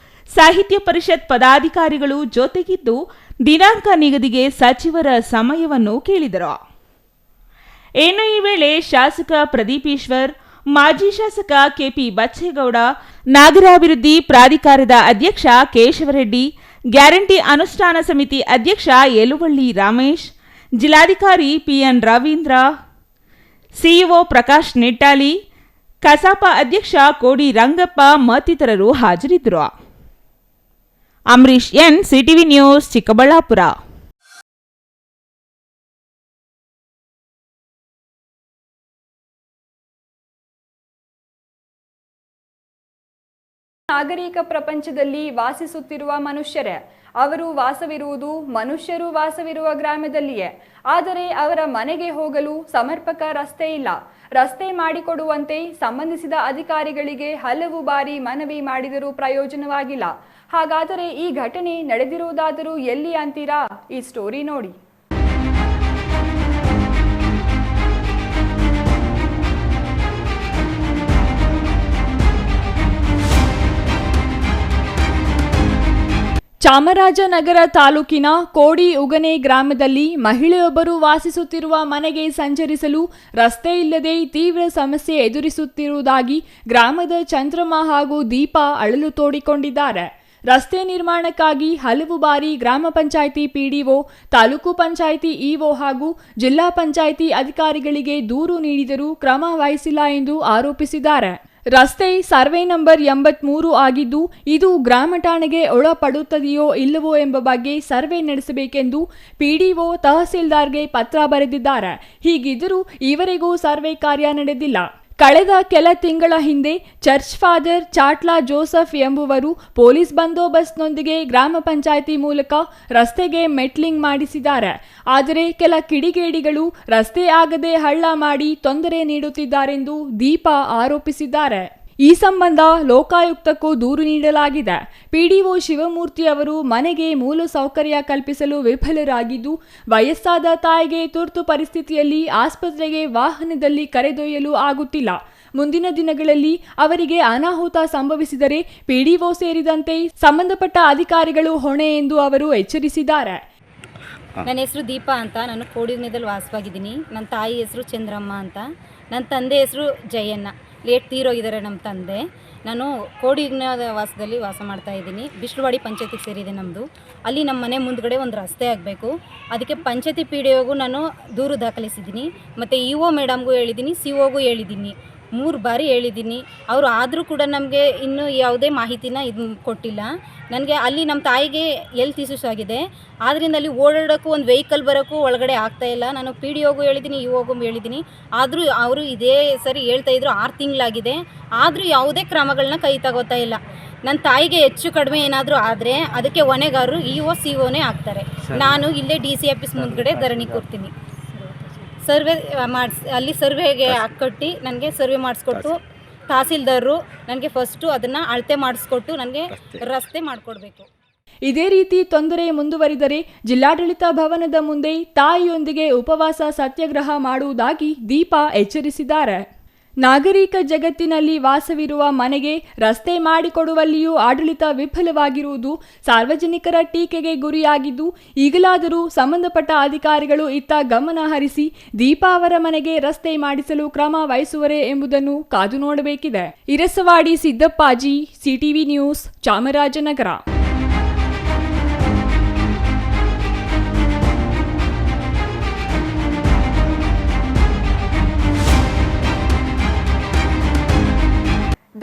ಸಾಹಿತ್ಯ ಪರಿಷತ್ ಪದಾಧಿಕಾರಿಗಳು ಜೊತೆಗಿದ್ದು ದಿನಾಂಕ ನಿಗದಿಗೆ ಸಚಿವರ ಸಮಯವನ್ನು ಕೇಳಿದರು. ಇನ್ನು ಈ ವೇಳೆ ಶಾಸಕ ಪ್ರದೀಪ್ ಈಶ್ವರ್, ಮಾಜಿ ಶಾಸಕ ಕೆಪಿ ಬಚ್ಚೇಗೌಡ, ನಾಗರಾಭಿವೃದ್ಧಿ ಪ್ರಾಧಿಕಾರದ ಅಧ್ಯಕ್ಷ ಕೇಶವರೆಡ್ಡಿ, ಗ್ಯಾರಂಟಿ ಅನುಷ್ಠಾನ ಸಮಿತಿ ಅಧ್ಯಕ್ಷ ಯಲುವಳ್ಳಿ ರಮೇಶ್, ಜಿಲ್ಲಾಧಿಕಾರಿ ಪಿಎನ್ ರವೀಂದ್ರ, ಸಿಇಒ ಪ್ರಕಾಶ್ ನೆಟ್ಟಾಲಿ, ಕಸಾಪ ಅಧ್ಯಕ್ಷ ಕೋಡಿ ರಂಗಪ್ಪ ಮತ್ತಿತರರು ಹಾಜರಿದ್ದರು. Ambarish N, CTV news, Chikkaballapur. ನಾಗರಿಕ ಪ್ರಪಂಚದಲ್ಲಿ ವಾಸಿಸುತ್ತಿರುವ ಮನುಷ್ಯರೇ. ಅವರು ವಾಸವಿರುವುದು ಮನುಷ್ಯರು ವಾಸವಿರುವ ಗ್ರಾಮದಲ್ಲಿಯೇ. ಆದರೆ ಅವರ ಮನೆಗೆ ಹೋಗಲು ಸಮರ್ಪಕ ರಸ್ತೆ ಇಲ್ಲ. ರಸ್ತೆ ಮಾಡಿಕೊಡುವಂತೆ ಸಂಬಂಧಿಸಿದ ಅಧಿಕಾರಿಗಳಿಗೆ ಹಲವು ಬಾರಿ ಮನವಿ ಮಾಡಿದರೂ ಪ್ರಯೋಜನವಾಗಿಲ್ಲ. ಹಾಗಾದರೆ ಈ ಘಟನೆ ನಡೆದಿರುವುದಾದರೂ ಎಲ್ಲಿ ಅಂತೀರಾ? ಈ ಸ್ಟೋರಿ ನೋಡಿ. ಚಾಮರಾಜನಗರ ತಾಲೂಕಿನ ಕೋಡಿ ಉಗನೆ ಗ್ರಾಮದಲ್ಲಿ ಮಹಿಳೆಯೊಬ್ಬರು ವಾಸಿಸುತ್ತಿರುವ ಮನೆಗೆ ಸಂಚರಿಸಲು ರಸ್ತೆ ಇಲ್ಲದೆ ತೀವ್ರ ಸಮಸ್ಯೆ ಎದುರಿಸುತ್ತಿರುವುದಾಗಿ ಗ್ರಾಮದ ಚಂದ್ರಮ್ಮ ಹಾಗೂ ದೀಪಾ ಅಳಲು ತೋಡಿಕೊಂಡಿದ್ದಾರೆ. ರಸ್ತೆ ನಿರ್ಮಾಣಕ್ಕಾಗಿ ಹಲವು ಬಾರಿ ಗ್ರಾಮ ಪಂಚಾಯಿತಿ PDO, ತಾಲೂಕು ಪಂಚಾಯಿತಿ EO ಹಾಗೂ ಜಿಲ್ಲಾ ಪಂಚಾಯಿತಿ ಅಧಿಕಾರಿಗಳಿಗೆ ದೂರು ನೀಡಿದರೂ ಕ್ರಮ ವಹಿಸಿಲ್ಲ ಎಂದು ಆರೋಪಿಸಿದ್ದಾರೆ. ರಸ್ತೆ ಸರ್ವೆ ನಂಬರ್ 83 ಆಗಿದ್ದು ಇದು ಗ್ರಾಮ ಠಾಣೆಗೆ ಒಳಪಡುತ್ತದೆಯೋ ಇಲ್ಲವೋ ಎಂಬ ಬಗ್ಗೆ ಸರ್ವೆ ನಡೆಸಬೇಕೆಂದು PDO ತಹಸೀಲ್ದಾರ್ಗೆ ಪತ್ರ ಬರೆದಿದ್ದಾರೆ. ಹೀಗಿದ್ದರೂ ಈವರೆಗೂ ಸರ್ವೆ ಕಾರ್ಯ ನಡೆದಿಲ್ಲ. ಕಳೆದ ಕೆಲ ತಿಂಗಳ ಹಿಂದೆ ಚರ್ಚ್ ಫಾದರ್ ಚಾಟ್ಲಾ ಜೋಸೆಫ್ ಎಂಬುವರು ಪೊಲೀಸ್ ಬಂದೋಬಸ್ತ್ನೊಂದಿಗೆ ಗ್ರಾಮ ಪಂಚಾಯಿತಿ ಮೂಲಕ ರಸ್ತೆಗೆ ಮೆಟ್ಲಿಂಗ್ ಮಾಡಿಸಿದ್ದಾರೆ. ಆದರೆ ಕೆಲ ಕಿಡಿಗೇಡಿಗಳು ರಸ್ತೆ ಆಗದೆ ಹಳ್ಳ ಮಾಡಿ ತೊಂದರೆ ನೀಡುತ್ತಿದ್ದಾರೆಂದು ದೀಪಾ ಆರೋಪಿಸಿದ್ದಾರೆ. ಈ ಸಂಬಂಧ ಲೋಕಾಯುಕ್ತಕ್ಕೂ ದೂರು ನೀಡಲಾಗಿದೆ. PDO ಶಿವಮೂರ್ತಿ ಅವರು ಮನೆಗೆ ಮೂಲ ಸೌಕರ್ಯ ಕಲ್ಪಿಸಲು ವಿಫಲರಾಗಿದ್ದು, ವಯಸ್ಸಾದ ತಾಯಿಗೆ ತುರ್ತು ಪರಿಸ್ಥಿತಿಯಲ್ಲಿ ಆಸ್ಪತ್ರೆಗೆ ವಾಹನದಲ್ಲಿ ಕರೆದೊಯ್ಯಲು ಆಗುತ್ತಿಲ್ಲ. ಮುಂದಿನ ದಿನಗಳಲ್ಲಿ ಅವರಿಗೆ ಅನಾಹುತ ಸಂಭವಿಸಿದರೆ PDO ಸೇರಿದಂತೆ ಸಂಬಂಧಪಟ್ಟ ಅಧಿಕಾರಿಗಳು ಹೊಣೆ ಎಂದು ಅವರು ಎಚ್ಚರಿಸಿದ್ದಾರೆ. ನನ್ನ ಹೆಸರು ದೀಪಾ ಅಂತ. ನಾನು ಕೋಡಿಗ್ನೆದಲ್ಲಿ ವಾಸವಾಗಿದ್ದೀನಿ. ನನ್ನ ತಾಯಿ ಹೆಸರು ಚಂದ್ರಮ್ಮ ಅಂತ. ನನ್ನ ತಂದೆ ಹೆಸರು ಜಯಣ್ಣ. ಲೇಟ್ ತೀರೋಗಿದ್ದಾರೆ ನಮ್ಮ ತಂದೆ. ನಾನು ಕೋಡಿಗ್ನ ವಾಸದಲ್ಲಿ ವಾಸ ಮಾಡ್ತಾ ಇದ್ದೀನಿ. ಬಿಸ್ಲುವಾಡಿ ಪಂಚಾಯತಿಗೆ ಸೇರಿದೆ ನಮ್ಮದು. ಅಲ್ಲಿ ನಮ್ಮ ಮನೆ ಮುಂದ್ಗಡೆ ಒಂದು ರಸ್ತೆ ಆಗಬೇಕು. ಅದಕ್ಕೆ ಪಂಚಾಯತಿ PDOಗೂ ನಾನು ದೂರು ದಾಖಲಿಸಿದ್ದೀನಿ. ಮತ್ತು EO ಮೇಡಮ್ಗೂ ಹೇಳಿದ್ದೀನಿ, COಗೂ ಹೇಳಿದ್ದೀನಿ. 3 ಬಾರಿ ಹೇಳಿದ್ದೀನಿ. ಅವರು ಆದರೂ ಕೂಡ ನಮಗೆ ಇನ್ನೂ ಯಾವುದೇ ಮಾಹಿತಿನ ಇದು ಕೊಟ್ಟಿಲ್ಲ. ನನಗೆ ಅಲ್ಲಿ ನಮ್ಮ ತಾಯಿಗೆ ಹೆಲ್ತ್ ಇಶ್ಯೂಸ್ ಆಗಿದೆ. ಆದ್ದರಿಂದ ಅಲ್ಲಿ ಓಡಾಡೋಕ್ಕೂ ಒಂದು ವೆಹಿಕಲ್ ಬರೋಕ್ಕೂ ಒಳಗಡೆ ಆಗ್ತಾಯಿಲ್ಲ. ನಾನು PDOಗೂ ಹೇಳಿದ್ದೀನಿ, EOಗೂ ಹೇಳಿದ್ದೀನಿ. ಆದರೂ ಅವರು ಇದೇ ಸರಿ ಹೇಳ್ತಾಯಿದ್ರು. 6 ತಿಂಗಳಾಗಿದೆ, ಆದರೂ ಯಾವುದೇ ಕ್ರಮಗಳನ್ನ ಕೈ ತಗೋತಾ ಇಲ್ಲ. ನನ್ನ ತಾಯಿಗೆ ಹೆಚ್ಚು ಕಡಿಮೆ ಏನಾದರೂ ಆದರೆ ಅದಕ್ಕೆ ಹೊಣೆಗಾರರು EO COನೇ ಆಗ್ತಾರೆ. ನಾನು ಇಲ್ಲೇ DC ಆಫೀಸ್ ಮುಂದ್ಗಡೆ ಧರಣಿ ಕೂರ್ತೀನಿ. ಸರ್ವೆ ಅಲ್ಲಿ ಸರ್ವೆಗೆ ಕಟ್ಟಿ ನನಗೆ ಸರ್ವೆ ಮಾಡಿಸ್ಕೊಟ್ಟು ತಹಸೀಲ್ದಾರರು ನನಗೆ ಫಸ್ಟು ಅದನ್ನು ಅಳತೆ ಮಾಡಿಸ್ಕೊಟ್ಟು ನನಗೆ ರಸ್ತೆ ಮಾಡಿಕೊಡ್ಬೇಕು. ಇದೇ ರೀತಿ ತೊಂದರೆ ಮುಂದುವರಿದರೆ ಜಿಲ್ಲಾಡಳಿತ ಭವನದ ಮುಂದೆ ತಾಯಿಯೊಂದಿಗೆ ಉಪವಾಸ ಸತ್ಯಾಗ್ರಹ ಮಾಡುವುದಾಗಿ ದೀಪಾ ಎಚ್ಚರಿಸಿದ್ದಾರೆ. ನಾಗರಿಕ ಜಗತ್ತಿನಲ್ಲಿ ವಾಸವಿರುವ ಮನೆಗೆ ರಸ್ತೆ ಮಾಡಿಕೊಡುವಲ್ಲಿಯೂ ಆಡಳಿತ ವಿಫಲವಾಗಿರುವುದು ಸಾರ್ವಜನಿಕರ ಟೀಕೆಗೆ ಗುರಿಯಾಗಿದ್ದು, ಈಗಲಾದರೂ ಸಂಬಂಧಪಟ್ಟ ಅಧಿಕಾರಿಗಳು ಇತ್ತ ಗಮನ ಹರಿಸಿ ದೀಪಾ ಅವರ ಮನೆಗೆ ರಸ್ತೆ ಮಾಡಿಸಲು ಕ್ರಮ ವಹಿಸುವರೇ ಎಂಬುದನ್ನು ಕಾದು ನೋಡಬೇಕಿದೆ. Irasavadi Siddappaji, CTV news, Chamarajanagar.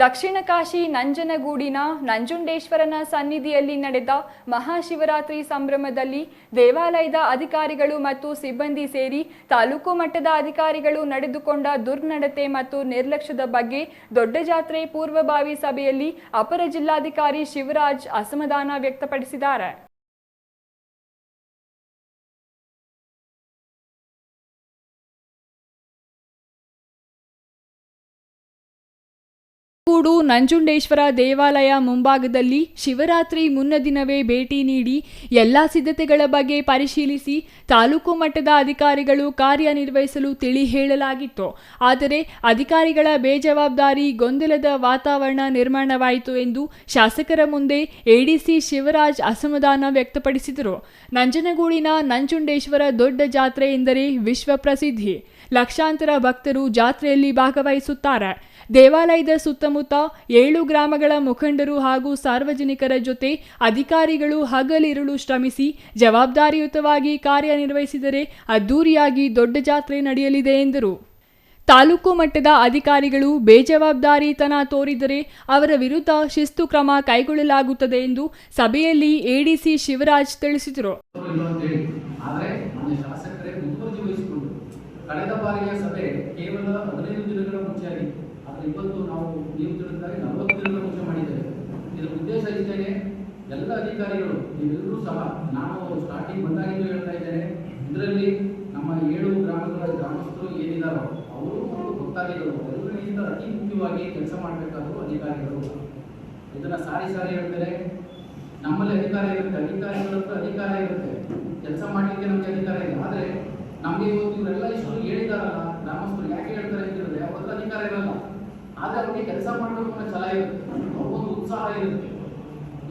ದಕ್ಷಿಣ ಕಾಶಿ ನಂಜನಗೂಡಿನ ನಂಜುಂಡೇಶ್ವರನ ಸನ್ನಿಧಿಯಲ್ಲಿ ನಡೆದ ಮಹಾಶಿವರಾತ್ರಿ ಸಂಭ್ರಮದಲ್ಲಿ ದೇವಾಲಯದ ಅಧಿಕಾರಿಗಳು ಮತ್ತು ಸಿಬ್ಬಂದಿ ಸೇರಿ ತಾಲೂಕು ಮಟ್ಟದ ಅಧಿಕಾರಿಗಳು ನಡೆದುಕೊಂಡ ದುರ್ನಡತೆ ಮತ್ತು ನಿರ್ಲಕ್ಷ್ಯದ ಬಗ್ಗೆ ದೊಡ್ಡ ಜಾತ್ರೆ ಪೂರ್ವಭಾವಿ ಸಭೆಯಲ್ಲಿ ಅಪರ ಜಿಲ್ಲಾಧಿಕಾರಿ ಶಿವರಾಜ್ ಅಸಮಾಧಾನ ವ್ಯಕ್ತಪಡಿಸಿದ್ದಾರೆ. ಕೂಡು ನಂಜುಂಡೇಶ್ವರ ದೇವಾಲಯ ಮುಂಭಾಗದಲ್ಲಿ ಶಿವರಾತ್ರಿ ಮುನ್ನ ದಿನವೇ ಭೇಟಿ ನೀಡಿ ಎಲ್ಲ ಸಿದ್ಧತೆಗಳ ಬಗ್ಗೆ ಪರಿಶೀಲಿಸಿ ತಾಲೂಕು ಮಟ್ಟದ ಅಧಿಕಾರಿಗಳು ಕಾರ್ಯನಿರ್ವಹಿಸಲು ತಿಳಿ ಹೇಳಲಾಗಿತ್ತು. ಆದರೆ ಅಧಿಕಾರಿಗಳ ಬೇಜವಾಬ್ದಾರಿ ಗೊಂದಲದ ವಾತಾವರಣ ನಿರ್ಮಾಣವಾಯಿತು ಎಂದು ಶಾಸಕರ ಮುಂದೆ ಎಡಿಸಿ ಶಿವರಾಜ್ ಅಸಮಾಧಾನ ವ್ಯಕ್ತಪಡಿಸಿದರು. ನಂಜನಗೂಡಿನ ನಂಜುಂಡೇಶ್ವರ ದೊಡ್ಡ ಜಾತ್ರೆ ಎಂದರೆ ವಿಶ್ವ ಪ್ರಸಿದ್ಧಿ. ಲಕ್ಷಾಂತರ ಭಕ್ತರು ಜಾತ್ರೆಯಲ್ಲಿ ಭಾಗವಹಿಸುತ್ತಾರೆ. ದೇವಾಲಯದ ಸುತ್ತಮುತ್ತ 7 ಗ್ರಾಮಗಳ ಮುಖಂಡರು ಹಾಗೂ ಸಾರ್ವಜನಿಕರ ಜೊತೆ ಅಧಿಕಾರಿಗಳು ಹಗಲಿರುಳು ಶ್ರಮಿಸಿ ಜವಾಬ್ದಾರಿಯುತವಾಗಿ ಕಾರ್ಯನಿರ್ವಹಿಸಿದರೆ ಅದ್ದೂರಿಯಾಗಿ ದೊಡ್ಡ ಜಾತ್ರೆ ನಡೆಯಲಿದೆ ಎಂದರು. ತಾಲೂಕು ಮಟ್ಟದ ಅಧಿಕಾರಿಗಳು ಬೇಜವಾಬ್ದಾರಿತನ ತೋರಿದರೆ ಅವರ ವಿರುದ್ಧ ಶಿಸ್ತು ಕ್ರಮ ಕೈಗೊಳ್ಳಲಾಗುತ್ತದೆ ಎಂದು ಸಭೆಯಲ್ಲಿ ಎಡಿಸಿ ಶಿವರಾಜ್ ತಿಳಿಸಿದರು. ಕಳೆದ ಬಾರಿಯ ಸಭೆ ಕೇವಲ 15 ದಿನಗಳ ಮುಂಚೆಯಾಗಿ, ಆದರೆ ಇವತ್ತು ನಾವು ನೀವು ತಿಳಿದಾಗ 40 ದಿನಗಳ ಮುಂಚೆ ಮಾಡಿದ್ದೇವೆ. ಇದರ ಉದ್ದೇಶ ಇಷ್ಟೇ, ಎಲ್ಲ ಅಧಿಕಾರಿಗಳು ನೀವೆಲ್ಲರೂ ಸಹ, ನಾನು ಸ್ಟಾರ್ಟಿಂಗ್ ಬಂದಾಗಿದ್ದು ಹೇಳ್ತಾ ಇದ್ದೇನೆ, ಇದರಲ್ಲಿ ನಮ್ಮ 7 ಗ್ರಾಮಗಳ ಗ್ರಾಮಸ್ಥರು ಏನಿದ್ದಾರೋ ಅವರು ಮತ್ತು ಗೊತ್ತಾಗಿದ್ದರು ಎಲ್ಲರಿಗಿಂತ ಅತಿ ಮುಖ್ಯವಾಗಿ ಕೆಲಸ ಮಾಡಬೇಕಾದ್ರು ಅಧಿಕಾರಿಗಳು. ಇದನ್ನು ಸಾರಿ ಹೇಳ್ತಾರೆ. ನಮ್ಮಲ್ಲಿ ಅಧಿಕಾರ ಇರುತ್ತೆ, ಅಧಿಕಾರಿಗಳಂತೂ ಅಧಿಕಾರ ಇರುತ್ತೆ, ಕೆಲಸ ಮಾಡಲಿಕ್ಕೆ ನಮಗೆ ಅಧಿಕಾರ ಇಲ್ಲ. ಆದರೆ ನಮಗೆ ಇವತ್ತು ಇವರೆಲ್ಲ ಇಷ್ಟು ಹೇಳಿದಾರಲ್ಲ, ಗ್ರಾಮಸ್ಥರು ಯಾಕೆ ಹೇಳ್ತಾರೆ ಅಂತಿರುತ್ತೆ, ಅವ್ರ ಅಧಿಕಾರ ಇರಲ್ಲ, ಆದರೆ ಅವ್ರಿಗೆ ಕೆಲಸ ಮಾಡಬೇಕು ಅನ್ನೋ ಛಲ ಇರುತ್ತೆ, ಅವ್ರಿಗೊಂದು ಉತ್ಸಾಹ ಇರುತ್ತೆ.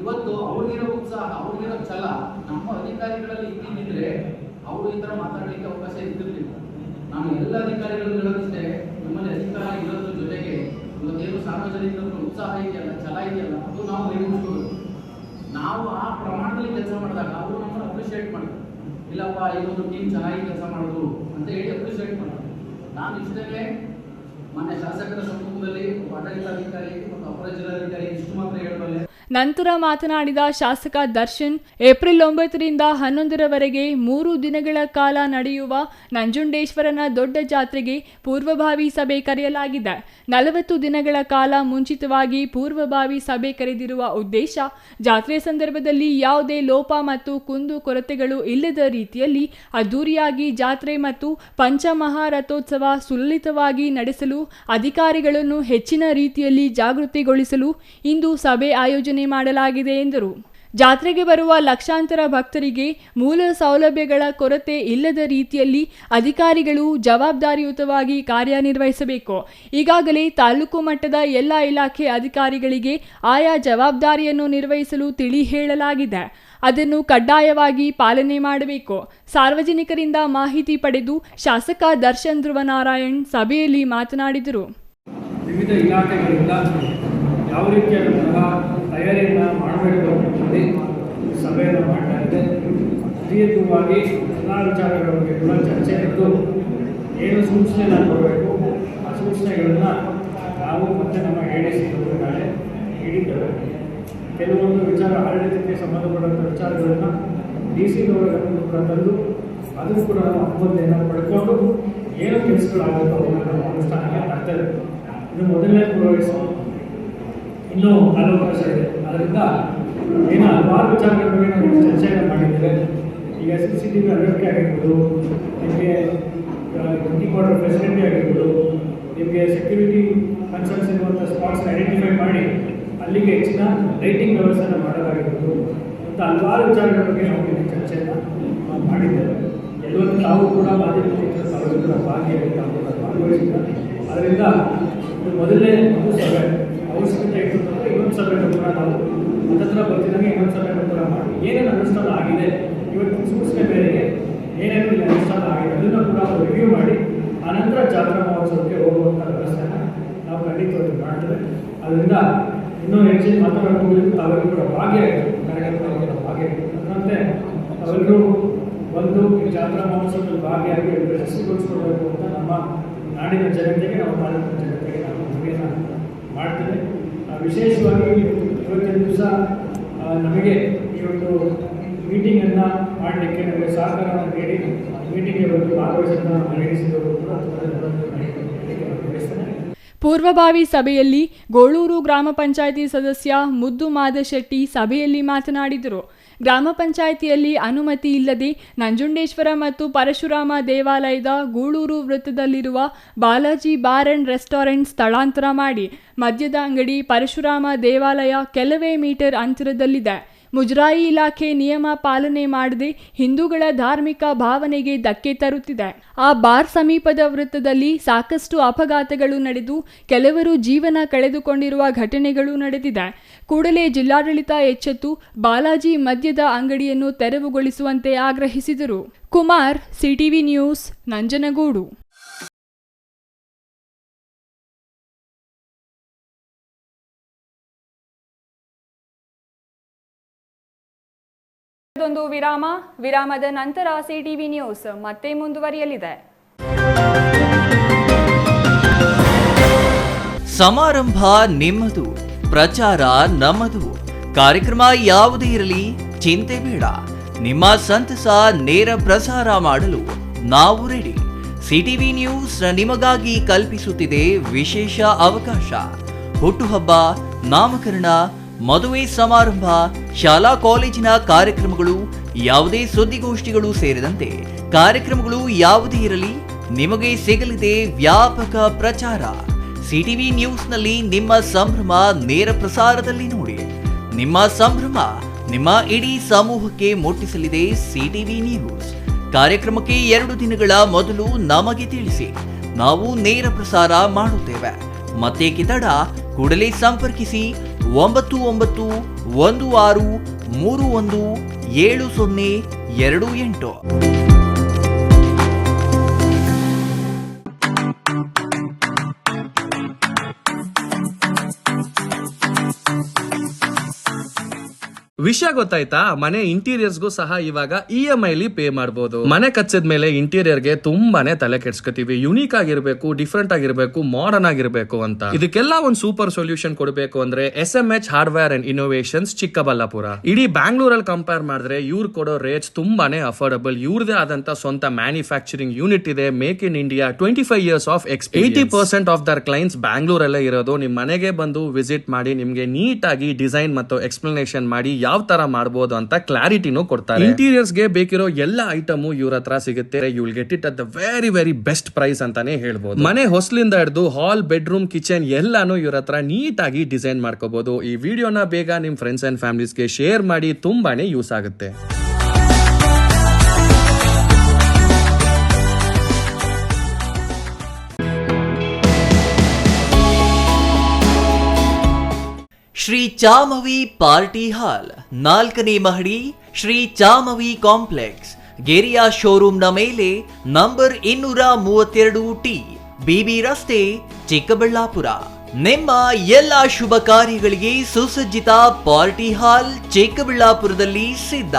ಇವತ್ತು ಅವ್ರಿಗಿರೋ ಉತ್ಸಾಹ, ಅವ್ರಿಗಿರೋ ಛಲ ನಮ್ಮ ಅಧಿಕಾರಿಗಳಲ್ಲಿ ಇದ್ದಿದ್ದರೆ ಅವರು ಈ ಥರ ಮಾತಾಡಲಿಕ್ಕೆ ಅವಕಾಶ ಇರ್ತಿರ್ಲಿಲ್ಲ. ನಾನು ಎಲ್ಲ ಅಧಿಕಾರಿಗಳು ಹೇಳೋದಿಷ್ಟೇ, ನಿಮ್ಮಲ್ಲಿ ಅಧಿಕಾರ ಇರೋದ್ರ ಜೊತೆಗೆ ಇವತ್ತೇನು ಸಾರ್ವಜನಿಕರ ಉತ್ಸಾಹ ಇದೆಯಲ್ಲ, ಛಲ ಇದೆಯಲ್ಲ, ಅದು ನಾವು ಕೈಗೊಳ್ಬೇಕು. ನಾವು ಆ ಪ್ರಮಾಣದಲ್ಲಿ ಕೆಲಸ ಮಾಡಿದಾಗ ಅವರು ನಮ್ಮನ್ನು ಅಪ್ರಿಷಿಯೇಟ್ ಮಾಡ್ತಾರೆ. ಇಲ್ಲಪ್ಪ ಇದೊಂದು ಟೀಮ್ ಚೆನ್ನಾಗಿ ಕೆಲಸ ಮಾಡೋದು ಅಂತ ಹೇಳಿ ಅಪ್ರಿಷಿಯೇಟ್ ಮಾಡೋದು. ನಾನು ಇಷ್ಟೇ ಮಾನ್ಯ ಶಾಸಕರ ಸಮ್ಮುಖದಲ್ಲಿ ಆಡಳಿತಾಧಿಕಾರಿ ಮತ್ತು ಅಪರ ಜಿಲ್ಲಾಧಿಕಾರಿ ಇಷ್ಟು ಮಾತ್ರ ಹೇಳಬಲ್ಲೆ. ನಂತರ ಮಾತನಾಡಿದ ಶಾಸಕ ದರ್ಶನ್, ಏಪ್ರಿಲ್ 9ರಿಂದ 11ರವರೆಗೆ 3 ದಿನಗಳ ಕಾಲ ನಡೆಯುವ ನಂಜುಂಡೇಶ್ವರನ ದೊಡ್ಡ ಜಾತ್ರೆಗೆ ಪೂರ್ವಭಾವಿ ಸಭೆ ಕರೆಯಲಾಗಿದೆ. 40 ದಿನಗಳ ಕಾಲ ಮುಂಚಿತವಾಗಿ ಪೂರ್ವಭಾವಿ ಸಭೆ ಕರೆದಿರುವ ಉದ್ದೇಶ ಜಾತ್ರೆ ಸಂದರ್ಭದಲ್ಲಿ ಯಾವುದೇ ಲೋಪ ಮತ್ತು ಕುಂದು ಕೊರತೆಗಳು ಇಲ್ಲದ ರೀತಿಯಲ್ಲಿ ಅದ್ದೂರಿಯಾಗಿ ಜಾತ್ರೆ ಮತ್ತು ಪಂಚಮಹಾರಥೋತ್ಸವ ಸುಲಲಿತವಾಗಿ ನಡೆಸಲು ಅಧಿಕಾರಿಗಳನ್ನು ಹೆಚ್ಚಿನ ರೀತಿಯಲ್ಲಿ ಜಾಗೃತಿಗೊಳಿಸಲು ಇಂದು ಸಭೆ ಆಯೋಜನೆ ಮಾಡಲಾಗಿದೆ ಎಂದರು. ಜಾತ್ರೆಗೆ ಬರುವ ಲಕ್ಷಾಂತರ ಭಕ್ತರಿಗೆ ಮೂಲ ಸೌಲಭ್ಯಗಳ ಕೊರತೆ ಇಲ್ಲದ ರೀತಿಯಲ್ಲಿ ಅಧಿಕಾರಿಗಳು ಜವಾಬ್ದಾರಿಯುತವಾಗಿ ಕಾರ್ಯನಿರ್ವಹಿಸಬೇಕು. ಈಗಾಗಲೇ ತಾಲೂಕು ಮಟ್ಟದ ಎಲ್ಲ ಇಲಾಖೆ ಅಧಿಕಾರಿಗಳಿಗೆ ಆಯಾ ಜವಾಬ್ದಾರಿಯನ್ನು ನಿರ್ವಹಿಸಲು ತಿಳಿ ಹೇಳಲಾಗಿದೆ. ಅದನ್ನು ಕಡ್ಡಾಯವಾಗಿ ಪಾಲನೆ ಮಾಡಬೇಕು. ಸಾರ್ವಜನಿಕರಿಂದ ಮಾಹಿತಿ ಪಡೆದು ಶಾಸಕ ದರ್ಶನ್ ಧ್ರುವನಾರಾಯಣ್ ಸಭೆಯಲ್ಲಿ ಮಾತನಾಡಿದರು. ವಿವಿಧ ಇಲಾಖೆಗಳಿಂದ ಯಾವ ರೀತಿಯಾದಂತಹ ತಯಾರಿಯನ್ನು ಮಾಡಬೇಕು ಅಂತೇಳಿ ಸಭೆಯನ್ನು ಮಾಡ್ತಾ ಇದೆ. ದೀರ್ಘವಾಗಿ ಎಲ್ಲ ವಿಚಾರಗಳ ಬಗ್ಗೆ ಕೂಡ ಚರ್ಚೆ ಇದ್ದು ಏನು ಸೂಚನೆಯನ್ನು ಕೊಡಬೇಕು ಆ ಸೂಚನೆಗಳನ್ನು ನಾವು ಮತ್ತು ನಮ್ಮ ADC ನಾಳೆ ನೀಡಿದ್ದೇವೆ. ಕೆಲವೊಂದು ವಿಚಾರ ಆಡಳಿತಕ್ಕೆ ಸಂಬಂಧಪಟ್ಟಂಥ ವಿಚಾರಗಳನ್ನು DC ಗಮನಕ್ಕೆ ಕೂಡ ತಂದು ಅದನ್ನು ಕೂಡ ನಾವು ಅನುಮೋದನೆಯನ್ನು ಪಡ್ಕೊಂಡು ಏನು ಕೆಲಸಗಳಾಗಬೇಕು ಅವನ್ನು ನಾವು ಅನುಷ್ಠಾನಕ್ಕೆ ತರ್ತೇವೆ. ಇದು ಮೊದಲನೇ ಪೂರ್ವವಹಿಸು, ಇನ್ನೂ ಕಾಲಾವಕಾಶ ಇದೆ. ಅದರಿಂದ ಏನು ಹಲವಾರು ವಿಚಾರಗಳ ಬಗ್ಗೆ ನಾವು ಚರ್ಚೆಯನ್ನು ಮಾಡಿದ್ದೇವೆ. ಈಗ CCTV ಅಳವಡಿಕೆ ಆಗಿರ್ಬೋದು, ನಿಮಗೆ 24 ಫೆಸಿಲಿಟಿ ಆಗಿರ್ಬೋದು, ನಿಮಗೆ ಸೆಕ್ಯೂರಿಟಿ ಕನ್ಸರ್ನ್ಸ್ ಇರುವಂಥ ಸ್ಪಾಟ್ಸ್ನ ಐಡೆಂಟಿಫೈ ಮಾಡಿ ಅಲ್ಲಿಗೆ ಹೆಚ್ಚಿನ ಲೈಟಿಂಗ್ ವ್ಯವಸ್ಥೆಯನ್ನು ಮಾಡೋದಾಗಿರ್ಬೋದು ಮತ್ತು ಹಲವಾರು ವಿಚಾರಗಳ ಬಗ್ಗೆ ನಾವು ಚರ್ಚೆಯನ್ನು ಮಾಡಿದ್ದೇವೆ. ಎಲ್ಲವನ್ನೂ ತಾವು ಕೂಡ ಮಾಧ್ಯಮದಲ್ಲಿ ಕೂಡ ಭಾಗವಹಿಸಿದ್ದಾರೆ. ಅದರಿಂದ ಇದು ಮೊದಲನೇ ಒಂದು ಸಭೆ ಅವಶ್ಯಕತೆ ಇರ್ತದೆ. ಇನ್ನೊಂದು ಸಭೆಯನ್ನು ಕೂಡ ನಾವು ಹತ್ತತ್ರ ಬರ್ತಿದ್ದಂಗೆ ಇನ್ನೊಂದು ಸಭೆಯನ್ನು ಕೂಡ ಮಾಡಿ ಏನೇನು ಅನುಷ್ಠಾನ ಆಗಿದೆ, ಇವತ್ತು ಸೂಚನೆ ಮೇರೆಗೆ ಏನೇನು ಇಲ್ಲಿ ಅನುಷ್ಠಾನ ಆಗಿದೆ ಅದನ್ನು ಕೂಡ ರಿವ್ಯೂ ಮಾಡಿ ಆನಂತರ ಜಾತ್ರಾ ಮಹೋತ್ಸವಕ್ಕೆ ಹೋಗುವಂಥ ವ್ಯವಸ್ಥೆಯನ್ನು ನಾವು ಖಂಡಿತವಾಗಿ ಮಾಡ್ತೇವೆ. ಅದರಿಂದ ಇನ್ನೂ ಹೆಚ್ಚಿನ ಮಾತನಾಡುವುದರಿಂದ ತಾವೆಲ್ಲರೂ ಕೂಡ ಭಾಗಿಯಾಗಿತ್ತು, ಕಾರ್ಯಕ್ರಮದಲ್ಲಿ ನಾವು ಭಾಗಿಯಾಗಿತ್ತು. ಅದರಂತೆ ತಾವೆಲ್ಲರೂ ಒಂದು ಜಾತ್ರಾ ಮಹೋತ್ಸವದಲ್ಲಿ ಭಾಗಿಯಾಗಿ ಯಶಸ್ವಿಗೊಳಿಸಿಕೊಳ್ಬೇಕು ಅಂತ ನಮ್ಮ ನಾಡಿನ ಜನತೆಗೆ, ನಮ್ಮ ತಾಲೂಕಿನ ಜನತೆಗೆ ನಾವು ಮನವಿಯನ್ನು ಮಾಡ್ತೇನೆ. ವಿಶೇಷವಾಗಿ ಇವತ್ತಿನ ದಿವಸ ನಮಗೆ ಈ ಒಂದು ಮೀಟಿಂಗನ್ನು ಮಾಡಲಿಕ್ಕೆ ನಮಗೆ ಸಹಕಾರವನ್ನು ನೀಡಿ ಮೀಟಿಂಗ್ಗೆ ಬಂದು ಭಾಗವಹಿಸೋದನ್ನು ನಡೆಸಿದವರು ಕೂಡ ಬಯಸ್ತೇನೆ. ಪೂರ್ವಭಾವಿ ಸಭೆಯಲ್ಲಿ ಗೋಳೂರು ಗ್ರಾಮ ಪಂಚಾಯಿತಿ ಸದಸ್ಯ ಮುದ್ದು ಮಾದಶೆಟ್ಟಿ ಸಭೆಯಲ್ಲಿ ಮಾತನಾಡಿದರು. ಗ್ರಾಮ ಪಂಚಾಯಿತಿಯಲ್ಲಿ ಅನುಮತಿ ಇಲ್ಲದೆ ನಂಜುಂಡೇಶ್ವರ ಮತ್ತು ಪರಶುರಾಮ ದೇವಾಲಯದ ಗೂಳೂರು ವೃತ್ತದಲ್ಲಿರುವ ಬಾಲಾಜಿ ಬಾರ್ ಅಂಡ್ ರೆಸ್ಟೋರೆಂಟ್ ಸ್ಥಳಾಂತರ ಮಾಡಿ ಮದ್ಯದ ಅಂಗಡಿ ಪರಶುರಾಮ ದೇವಾಲಯ ಕೆಲವೇ ಮೀಟರ್ ಅಂತರದಲ್ಲಿದೆ. ಮುಜರಾಯಿ ಇಲಾಖೆ ನಿಯಮ ಪಾಲನೆ ಮಾಡದೆ ಹಿಂದೂಗಳ ಧಾರ್ಮಿಕ ಭಾವನೆಗೆ ಧಕ್ಕೆ ತರುತ್ತಿದೆ. ಆ ಬಾರ್ ಸಮೀಪದ ವೃತ್ತದಲ್ಲಿ ಸಾಕಷ್ಟು ಅಪಘಾತಗಳು ನಡೆದು ಕೆಲವರು ಜೀವನ ಕಳೆದುಕೊಂಡಿರುವ ಘಟನೆಗಳು ನಡೆದಿದೆ. ಕೂಡಲೇ ಜಿಲ್ಲಾಡಳಿತ ಎಚ್ಚೆತ್ತು ಬಾಲಾಜಿ ಮದ್ಯದ ಅಂಗಡಿಯನ್ನು ತೆರವುಗೊಳಿಸುವಂತೆ ಆಗ್ರಹಿಸಿದರು. Kumar, CTV news, Nanjangud. ಒಂದು ವಿರಾಮದ ನಂತರ ಸಿಟಿವಿ ನ್ಯೂಸ್ ಮತ್ತೆ ಮುಂದುವರಿಯಲಿದೆ. ಸಮಾರಂಭ ನಿಮ್ಮದು, ಪ್ರಚಾರ ನಮ್ಮದು. ಕಾರ್ಯಕ್ರಮ ಯಾವುದೇ ಇರಲಿ ಚಿಂತೆ ಬೇಡ. ನಿಮ್ಮ ಸಂತಸ ನೇರ ಪ್ರಸಾರ ಮಾಡಲು ನಾವು ರೆಡಿ. ಸಿಟಿವಿ ನ್ಯೂಸ್ ನಿಮಗಾಗಿ ಕಲ್ಪಿಸುತ್ತಿದೆ ವಿಶೇಷ ಅವಕಾಶ. ಹುಟ್ಟುಹಬ್ಬ, ನಾಮಕರಣ, ಮದುವೆ ಸಮಾರಂಭ, ಶಾಲಾ ಕಾಲೇಜಿನ ಕಾರ್ಯಕ್ರಮಗಳು, ಯಾವುದೇ ಸುದ್ದಿಗೋಷ್ಠಿಗಳು ಸೇರಿದಂತೆ ಕಾರ್ಯಕ್ರಮಗಳು ಯಾವುದೇ ಇರಲಿ ನಿಮಗೆ ಸಿಗಲಿದೆ ವ್ಯಾಪಕ ಪ್ರಚಾರ. ಸಿಟಿವಿ ನ್ಯೂಸ್ನಲ್ಲಿ ನಿಮ್ಮ ಸಂಭ್ರಮ ನೇರ ಪ್ರಸಾರದಲ್ಲಿ ನೋಡಿ. ನಿಮ್ಮ ಸಂಭ್ರಮ ನಿಮ್ಮ ಇಡೀ ಸಮೂಹಕ್ಕೆ ಮುಟ್ಟಿಸಲಿದೆ ಸಿಟಿವಿ ನ್ಯೂಸ್. ಕಾರ್ಯಕ್ರಮಕ್ಕೆ 2 ದಿನಗಳ ಮೊದಲು ನಮಗೆ ತಿಳಿಸಿ, ನಾವು ನೇರ ಪ್ರಸಾರ ಮಾಡುತ್ತೇವೆ. ಮತ್ತೆ ಕಿತಡ ಕೂಡಲೇ ಸಂಪರ್ಕಿಸಿ 9916317028. ವಿಷಯ ಗೊತ್ತಾಯ್ತಾ? ಮನೆ ಇಂಟೀರಿಯರ್ಸ್ಗೂ ಸಹ ಇವಾಗ EMI ಪೇ ಮಾಡಬಹುದು. ಮನೆ ಕಚ್ಚಿದ ಮೇಲೆ ಇಂಟೀರಿಯರ್ಗೆ ತುಂಬಾನೇ ತಲೆ ಕೆಡ್ಸ್ಕೊತೀವಿ. ಯುನೀಕ್ ಆಗಿರ್ಬೇಕು, ಡಿಫ್ರೆಂಟ್ ಆಗಿರ್ಬೇಕು, ಮಾಡರ್ನ್ ಆಗಿರ್ಬೇಕು ಅಂತ. ಇದಕ್ಕೆಲ್ಲ ಒಂದು ಸೂಪರ್ ಸೊಲ್ಯೂಷನ್ ಕೊಡಬೇಕು ಅಂದ್ರೆ SMH hardware and innovations Chikkaballapur. ಇಡೀ ಬ್ಯಾಂಗ್ಳೂರಲ್ಲಿ ಕಂಪೇರ್ ಮಾಡಿದ್ರೆ ಇವ್ರು ಕೊಡೋ ರೇಟ್ಸ್ ತುಂಬಾನೇ ಅಫೋರ್ಡಬಲ್. ಇವ್ರದೇ ಆದಂತ ಸ್ವಂತ ಮ್ಯಾನುಫ್ಯಾಕ್ಚರಿಂಗ್ ಯೂನಿಟ್ ಇದೆ. Make in India, 25 years of experience. 80% of their clients ಬ್ಯಾಂಗ್ಳೂರಲ್ಲೇ ಇರೋದು. ನಿಮ್ ಮನೆಗೆ ಬಂದು ವಿಸಿಟ್ ಮಾಡಿ ನಿಮ್ಗೆ ನೀಟ್ ಆಗಿ ಡಿಸೈನ್ ಮತ್ತು ಎಕ್ಸ್ಪ್ಲನೇಷನ್ ಮಾಡಿ ಯಾವ ತರ ಮಾಡಬಹುದು ಅಂತ ಕ್ಲಾರಿಟಿನೂ ಕೊಡ್ತಾರೆ. ಇಂಟೀರಿಯರ್ಸ್ ಗೆ ಬೇಕಿರೋ ಎಲ್ಲ ಐಟಮ್ ಇವ್ರ ಹತ್ರ ಸಿಗುತ್ತೆ. You will get it at the very best price ಅಂತಾನೆ ಹೇಳ್ಬೋದು. ಮನೆ ಹೊಸಲಿಂದ ಹಿಡಿದು ಹಾಲ್, ಬೆಡ್ರೂಮ್, ಕಿಚನ್ ಎಲ್ಲಾನು ಇವ್ರ ಹತ್ರ ನೀಟ್ ಆಗಿ ಡಿಸೈನ್ ಮಾಡ್ಕೋಬಹುದು. ಈ ವಿಡಿಯೋನ ಬೇಗ ನಿಮ್ ಫ್ರೆಂಡ್ಸ್ ಅಂಡ್ ಫ್ಯಾಮಿಲೀಸ್ಗೆ ಶೇರ್ ಮಾಡಿ, ತುಂಬಾನೇ ಯೂಸ್ ಆಗುತ್ತೆ. ಶ್ರೀ ಚಾಮವಿ ಪಾರ್ಟಿ ಹಾಲ್, 4ನೇ ಮಹಡಿ, ಶ್ರೀ ಚಾಮವಿ ಕಾಂಪ್ಲೆಕ್ಸ್, ಗೆರಿಯಾ ಶೋರೂಮ್ನ ಮೇಲೆ, ನಂಬರ್ 232T, BB ರಸ್ತೆ, ಚಿಕ್ಕಬಳ್ಳಾಪುರ. ನಿಮ್ಮ ಎಲ್ಲ ಶುಭ ಕಾರ್ಯಗಳಿಗೆ ಸುಸಜ್ಜಿತ ಪಾರ್ಟಿ ಹಾಲ್ ಚಿಕ್ಕಬಳ್ಳಾಪುರದಲ್ಲಿ ಸಿದ್ಧ.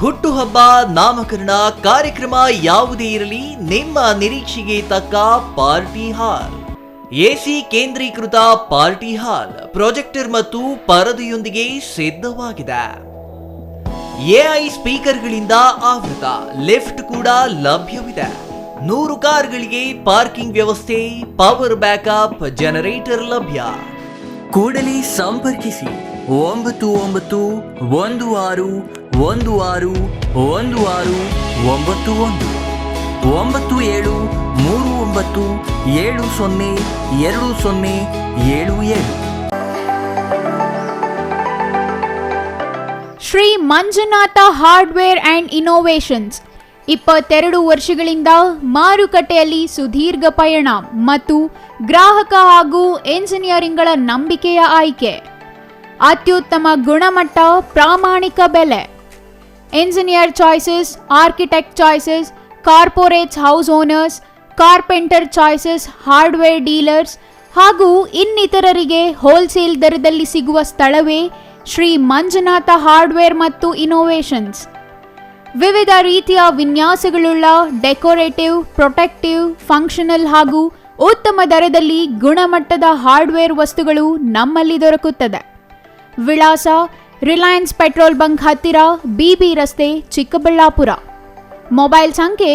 ಹುಟ್ಟುಹಬ್ಬ, ನಾಮಕರಣ, ಕಾರ್ಯಕ್ರಮ ಯಾವುದೇ ಇರಲಿ ನಿಮ್ಮ ನಿರೀಕ್ಷೆಗೆ ತಕ್ಕ ಪಾರ್ಟಿ ಹಾಲ್. AC ಕೇಂದ್ರೀಕೃತ ಪಾರ್ಟಿ ಹಾಲ್, ಪ್ರೊಜೆಕ್ಟರ್ ಮತ್ತು ಪರದೆಯೊಂದಿಗೆ ಸಿದ್ಧವಾಗಿದೆ. AI ಸ್ಪೀಕರ್ಗಳಿಂದ ಆವೃತ, ಲಿಫ್ಟ್ ಕೂಡ ಲಭ್ಯವಿದೆ. 100 ಕಾರ್ಗಳಿಗೆ ಪಾರ್ಕಿಂಗ್ ವ್ಯವಸ್ಥೆ, ಪವರ್ ಬ್ಯಾಕಪ್, ಜನರೇಟರ್ ಲಭ್ಯ. ಕೂಡಲೇ ಸಂಪರ್ಕಿಸಿ 9916161691 9739702077. Shri Manjunatha hardware and innovations 22 ವರ್ಷಗಳಿಂದ ಮಾರುಕಟ್ಟೆಯಲ್ಲಿ ಸುದೀರ್ಘ ಪಯಣ ಮತ್ತು ಗ್ರಾಹಕ ಹಾಗೂ ಎಂಜಿನಿಯರಿಂಗ್ಗಳ ನಂಬಿಕೆಯ ಆಯ್ಕೆ. ಅತ್ಯುತ್ತಮ ಗುಣಮಟ್ಟ, ಪ್ರಾಮಾಣಿಕ ಬೆಲೆ. Engineer choices, architect choices, corporates, house owners, carpenter choices, hardware dealers ಹಾಗೂ ಇನ್ನಿತರರಿಗೆ ಹೋಲ್ಸೇಲ್ ದರದಲ್ಲಿ ಸಿಗುವ ಸ್ಥಳವೇ ಶ್ರೀ ಮಂಜುನಾಥ ಹಾರ್ಡ್ವೇರ್ ಮತ್ತು ಇನ್ನೋವೇಷನ್ಸ್. ವಿವಿಧ ರೀತಿಯ ವಿನ್ಯಾಸಗಳುಳ್ಳ ಡೆಕೋರೇಟಿವ್, ಪ್ರೊಟೆಕ್ಟಿವ್, ಫಂಕ್ಷನಲ್ ಹಾಗೂ ಉತ್ತಮ ದರದಲ್ಲಿ ಗುಣಮಟ್ಟದ ಹಾರ್ಡ್ವೇರ್ ವಸ್ತುಗಳು ನಮ್ಮಲ್ಲಿ ದೊರಕುತ್ತದೆ. ವಿಳಾಸ ರಿಲಯನ್ಸ್ ಪೆಟ್ರೋಲ್ ಬಂಕ್ ಹತ್ತಿರ, ಬಿಬಿ ರಸ್ತೆ, ಚಿಕ್ಕಬಳ್ಳಾಪುರ. ಮೊಬೈಲ್ ಸಂಖ್ಯೆ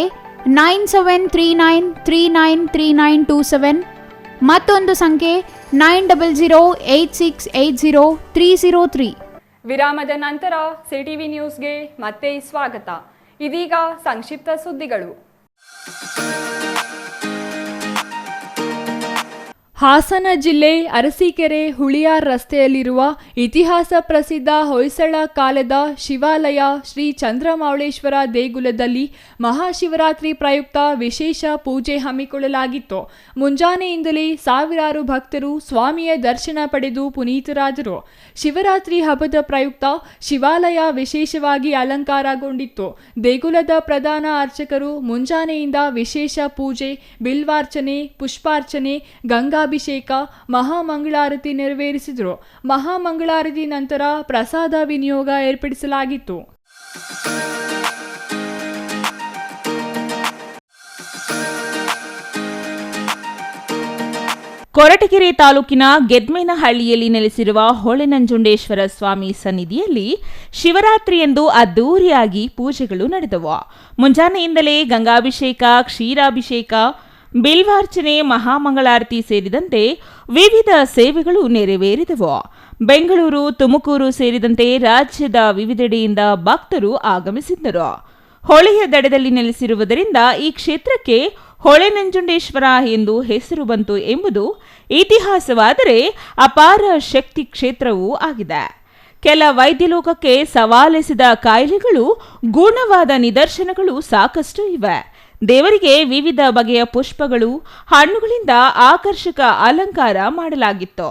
9739393927, ಮತ್ತೊಂದು ಸಂಖ್ಯೆ 9008680303. ವಿರಾಮದ ನಂತರ ಸಿಟಿವಿ ನ್ಯೂಸ್ಗೆ ಮತ್ತೆ ಸ್ವಾಗತ. ಇದೀಗ ಸಂಕ್ಷಿಪ್ತ ಸುದ್ದಿಗಳು. ಹಾಸನ ಜಿಲ್ಲೆ ಅರಸೀಕೆರೆ ಹುಳಿಯಾರ್ ರಸ್ತೆಯಲ್ಲಿರುವ ಇತಿಹಾಸ ಪ್ರಸಿದ್ಧ ಹೊಯ್ಸಳ ಕಾಲದ ಶಿವಾಲಯ ಶ್ರೀ ಚಂದ್ರಮೌಳೇಶ್ವರ ದೇಗುಲದಲ್ಲಿ ಮಹಾಶಿವರಾತ್ರಿ ಪ್ರಯುಕ್ತ ವಿಶೇಷ ಪೂಜೆ ಹಮ್ಮಿಕೊಳ್ಳಲಾಗಿತ್ತು. ಮುಂಜಾನೆಯಿಂದಲೇ ಸಾವಿರಾರು ಭಕ್ತರು ಸ್ವಾಮಿಯ ದರ್ಶನ ಪಡೆದು ಪುನೀತರಾದರು. ಶಿವರಾತ್ರಿ ಹಬ್ಬದ ಪ್ರಯುಕ್ತ ಶಿವಾಲಯ ವಿಶೇಷವಾಗಿ ಅಲಂಕಾರಗೊಂಡಿತ್ತು. ದೇಗುಲದ ಪ್ರಧಾನ ಅರ್ಚಕರು ಮುಂಜಾನೆಯಿಂದ ವಿಶೇಷ ಪೂಜೆ, ಬಿಲ್ವಾರ್ಚನೆ, ಪುಷ್ಪಾರ್ಚನೆ, ಗಂಗಾಭಿಷೇಕ, ಮಹಾಮಂಗಳಾರತಿ ನೆರವೇರಿಸಿದರು. ಮಹಾಮಂಗಳಾರತಿ ನಂತರ ಪ್ರಸಾದ ವಿನಿಯೋಗ ಏರ್ಪಡಿಸಲಾಗಿತ್ತು. ಕೊರಟಗೆರೆ ತಾಲೂಕಿನ ಗೆದ್ಮೇನಹಳ್ಳಿಯಲ್ಲಿ ನೆಲೆಸಿರುವ ಹೊಳೆನಂಜುಂಡೇಶ್ವರ ಸ್ವಾಮಿ ಸನ್ನಿಧಿಯಲ್ಲಿ ಶಿವರಾತ್ರಿಯಂದು ಅದ್ದೂರಿಯಾಗಿ ಪೂಜೆಗಳು ನಡೆದವು. ಮುಂಜಾನೆಯಿಂದಲೇ ಗಂಗಾಭಿಷೇಕ, ಕ್ಷೀರಾಭಿಷೇಕ, ಬಿಲ್ವಾರ್ಚನೆ, ಮಹಾಮಂಗಳಾರತಿ ಸೇರಿದಂತೆ ವಿವಿಧ ಸೇವೆಗಳು ನೆರವೇರಿದವು. ಬೆಂಗಳೂರು, ತುಮಕೂರು ಸೇರಿದಂತೆ ರಾಜ್ಯದ ವಿವಿಧೆಡೆಯಿಂದ ಭಕ್ತರು ಆಗಮಿಸಿದ್ದರು. ಹೊಳೆಯ ದಡದಲ್ಲಿ ನೆಲೆಸಿರುವುದರಿಂದ ಈ ಕ್ಷೇತ್ರಕ್ಕೆ ಹೊಳೆನಂಜುಂಡೇಶ್ವರ ಎಂದು ಹೆಸರು ಬಂತು ಎಂಬುದು ಇತಿಹಾಸವಾದರೆ ಅಪಾರ ಶಕ್ತಿ ಕ್ಷೇತ್ರವೂ ಆಗಿದೆ. ಕೆಲ ವೈದ್ಯಲೋಕಕ್ಕೆ ಸವಾಲೆಸೆದ ಕಾಯಿಲೆಗಳು ಗುಣವಾದ ನಿದರ್ಶನಗಳು ಸಾಕಷ್ಟು ಇವೆ. ದೇವರಿಗೆ ವಿವಿಧ ಬಗೆಯ ಪುಷ್ಪಗಳು, ಹಣ್ಣುಗಳಿಂದ ಆಕರ್ಷಕ ಅಲಂಕಾರ ಮಾಡಲಾಗಿತ್ತು.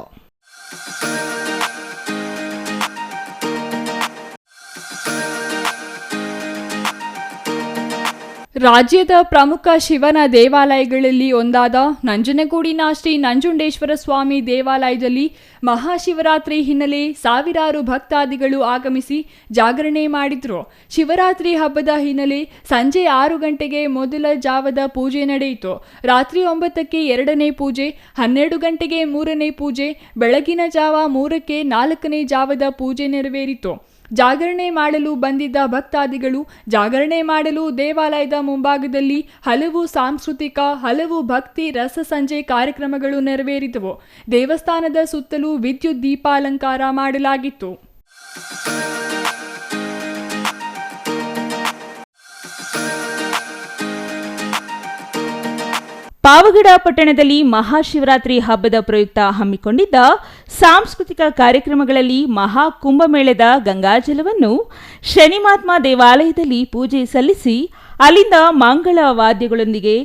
ರಾಜ್ಯದ ಪ್ರಮುಖ ಶಿವನ ದೇವಾಲಯಗಳಲ್ಲಿ ಒಂದಾದ ನಂಜನಗೂಡಿನ ಶ್ರೀ ನಂಜುಂಡೇಶ್ವರ ಸ್ವಾಮಿ ದೇವಾಲಯದಲ್ಲಿ ಮಹಾಶಿವರಾತ್ರಿ ಹಿನ್ನೆಲೆ ಸಾವಿರಾರು ಭಕ್ತಾದಿಗಳು ಆಗಮಿಸಿ ಜಾಗರಣೆ ಮಾಡಿದ್ರು. ಶಿವರಾತ್ರಿ ಹಬ್ಬದ ಹಿನ್ನೆಲೆ ಸಂಜೆ 6 ಗಂಟೆಗೆ ಮೊದಲ ಜಾವದ ಪೂಜೆ ನಡೆಯಿತು. ರಾತ್ರಿ 9ಕ್ಕೆ 2ನೇ ಪೂಜೆ, 12 ಗಂಟೆಗೆ 3ನೇ ಪೂಜೆ, ಬೆಳಗಿನ ಜಾವ 3ಕ್ಕೆ 4ನೇ ಜಾವದ ಪೂಜೆ ನೆರವೇರಿತು. ಜಾಗರಣೆ ಮಾಡಲು ಬಂದಿದ್ದ ಭಕ್ತಾದಿಗಳು ಜಾಗರಣೆ ಮಾಡಲು ದೇವಾಲಯದ ಮುಂಭಾಗದಲ್ಲಿ ಹಲವು ಸಾಂಸ್ಕೃತಿಕ, ಹಲವು ಭಕ್ತಿ ರಸ ಸಂಜೆ ಕಾರ್ಯಕ್ರಮಗಳು ನೆರವೇರಿದವು. ದೇವಸ್ಥಾನದ ಸುತ್ತಲೂ ವಿದ್ಯುತ್ ದೀಪಾಲಂಕಾರ ಮಾಡಲಾಗಿತ್ತು. ಪಾವಗಡ ಪಟ್ಟಣದಲ್ಲಿ ಮಹಾಶಿವರಾತ್ರಿ ಹಬ್ಬದ ಪ್ರಯುಕ್ತ ಹಮ್ಮಿಕೊಂಡಿದ್ದ ಸಾಂಸ್ಕೃತಿಕ ಕಾರ್ಯಕ್ರಮಗಳಲ್ಲಿ ಮಹಾ ಕುಂಭಮೇಳದ ಗಂಗಾಜಲವನ್ನು ಶನಿಮಾತ್ಮ ದೇವಾಲಯದಲ್ಲಿ ಪೂಜೆ ಸಲ್ಲಿಸಿ ಅಲ್ಲಿಂದ ಮಂಗಳ ವಾದ್ಯಗಳೊಂದಿಗೆ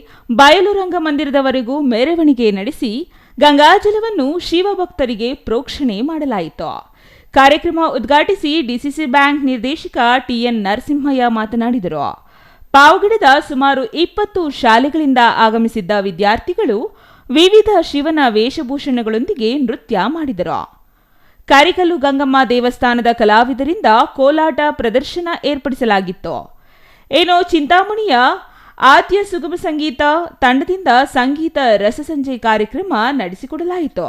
ಬಯಲು ರಂಗಮಂದಿರದವರೆಗೂ ಮೆರವಣಿಗೆ ನಡೆಸಿ ಗಂಗಾಜಲವನ್ನು ಶಿವಭಕ್ತರಿಗೆ ಪ್ರೋಕ್ಷಣೆ ಮಾಡಲಾಯಿತು. ಕಾರ್ಯಕ್ರಮ ಉದ್ಘಾಟಿಸಿ ಡಿಸಿಸಿ ಬ್ಯಾಂಕ್ ನಿರ್ದೇಶಕ ಟಿಎನ್ ನರಸಿಂಹಯ್ಯ ಮಾತನಾಡಿದರು. ಪಾವಗಡದ ಸುಮಾರು 20 ಶಾಲೆಗಳಿಂದ ಆಗಮಿಸಿದ್ದ ವಿದ್ಯಾರ್ಥಿಗಳು ವಿವಿಧ ಶಿವನ ವೇಷಭೂಷಣಗಳೊಂದಿಗೆ ನೃತ್ಯ ಮಾಡಿದರು. ಕಾರಿಕಲ್ಲು ಗಂಗಮ್ಮ ದೇವಸ್ಥಾನದ ಕಲಾವಿದರಿಂದ ಕೋಲಾಟ ಪ್ರದರ್ಶನ ಏರ್ಪಡಿಸಲಾಗಿತ್ತು. ಚಿಂತಾಮಣಿಯ ಆದ್ಯ ಸುಗಮ ಸಂಗೀತ ತಂಡದಿಂದ ಸಂಗೀತ ರಸಸಂಜೆ ಕಾರ್ಯಕ್ರಮ ನಡೆಸಿಕೊಡಲಾಯಿತು.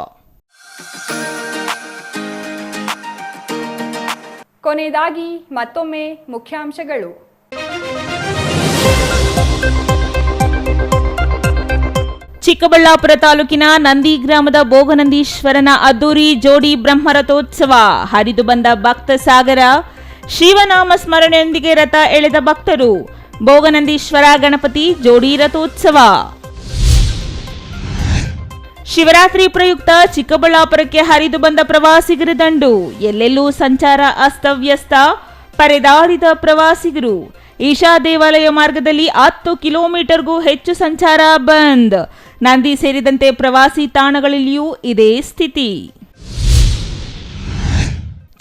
ಕೊನೆಯದಾಗಿ ಮತ್ತೊಮ್ಮೆ ಮುಖ್ಯಾಂಶಗಳು. ಚಿಕ್ಕಬಳ್ಳಾಪುರ ತಾಲೂಕಿನ ನಂದಿ ಗ್ರಾಮದ ಭೋಗನಂದೀಶ್ವರನ ಅದ್ದೂರಿ ಜೋಡಿ ಬ್ರಹ್ಮರಥೋತ್ಸವ. ಹರಿದು ಬಂದ ಭಕ್ತ ಸಾಗರ. ಶಿವನಾಮ ಸ್ಮರಣೆಯೊಂದಿಗೆ ರಥ ಎಳೆದ ಭಕ್ತರು. ಭೋಗನಂದೀಶ್ವರ ಗಣಪತಿ ಜೋಡಿ ರಥೋತ್ಸವ. ಶಿವರಾತ್ರಿ ಪ್ರಯುಕ್ತ ಚಿಕ್ಕಬಳ್ಳಾಪುರಕ್ಕೆ ಹರಿದು ಬಂದ ಪ್ರವಾಸಿಗರ ದಂಡು. ಎಲ್ಲೆಲ್ಲೂ ಸಂಚಾರ ಅಸ್ತವ್ಯಸ್ತ. ಪರದಾಡಿದ ಪ್ರವಾಸಿಗರು. ಈಶಾ ದೇವಾಲಯ ಮಾರ್ಗದಲ್ಲಿ 10 ಕಿಲೋಮೀಟರ್ಗೂ ಹೆಚ್ಚು ಸಂಚಾರ ಬಂದ್. ನಂದಿ ಸೇರಿದಂತೆ ಪ್ರವಾಸಿ ತಾಣಗಳಲ್ಲಿಯೂ ಇದೇ ಸ್ಥಿತಿ.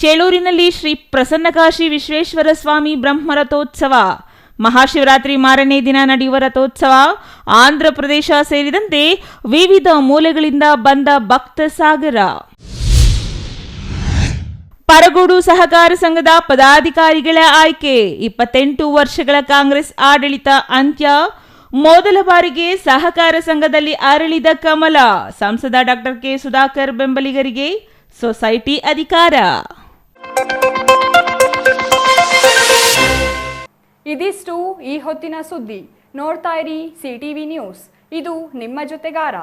ಚೇಳೂರಿನಲ್ಲಿ ಶ್ರೀ ಪ್ರಸನ್ನಕಾಶಿ ವಿಶ್ವೇಶ್ವರ ಸ್ವಾಮಿ ಬ್ರಹ್ಮರಥೋತ್ಸವ. ಮಹಾಶಿವರಾತ್ರಿ ಮಾರನೇ ದಿನ ನಡೆಯುವ ರಥೋತ್ಸವ. ಆಂಧ್ರ ಪ್ರದೇಶ ಸೇರಿದಂತೆ ವಿವಿಧ ಮೂಲೆಗಳಿಂದ ಬಂದ ಭಕ್ತ ಸಾಗರ. ಪರಗೋಡು ಸಹಕಾರ ಸಂಘದ ಪದಾಧಿಕಾರಿಗಳ ಆಯ್ಕೆ. 28 ವರ್ಷಗಳ ಕಾಂಗ್ರೆಸ್ ಆಡಳಿತ ಅಂತ್ಯ. ಮೊದಲ ಬಾರಿಗೆ ಸಹಕಾರ ಸಂಘದಲ್ಲಿ ಅರಳಿದ ಕಮಲ. ಸಂಸದ ಡಾಕ್ಟರ್ ಕೆ ಸುಧಾಕರ್ ಬೆಂಬಲಿಗರಿಗೆ ಸೊಸೈಟಿ ಅಧಿಕಾರ. ಇದಿಷ್ಟು ಈ ಹೊತ್ತಿನ ಸುದ್ದಿ. ನೋಡ್ತಾ ಇರಿ ಸಿಟಿವಿ ನ್ಯೂಸ್, ಇದು ನಿಮ್ಮ ಜೊತೆಗಾರ.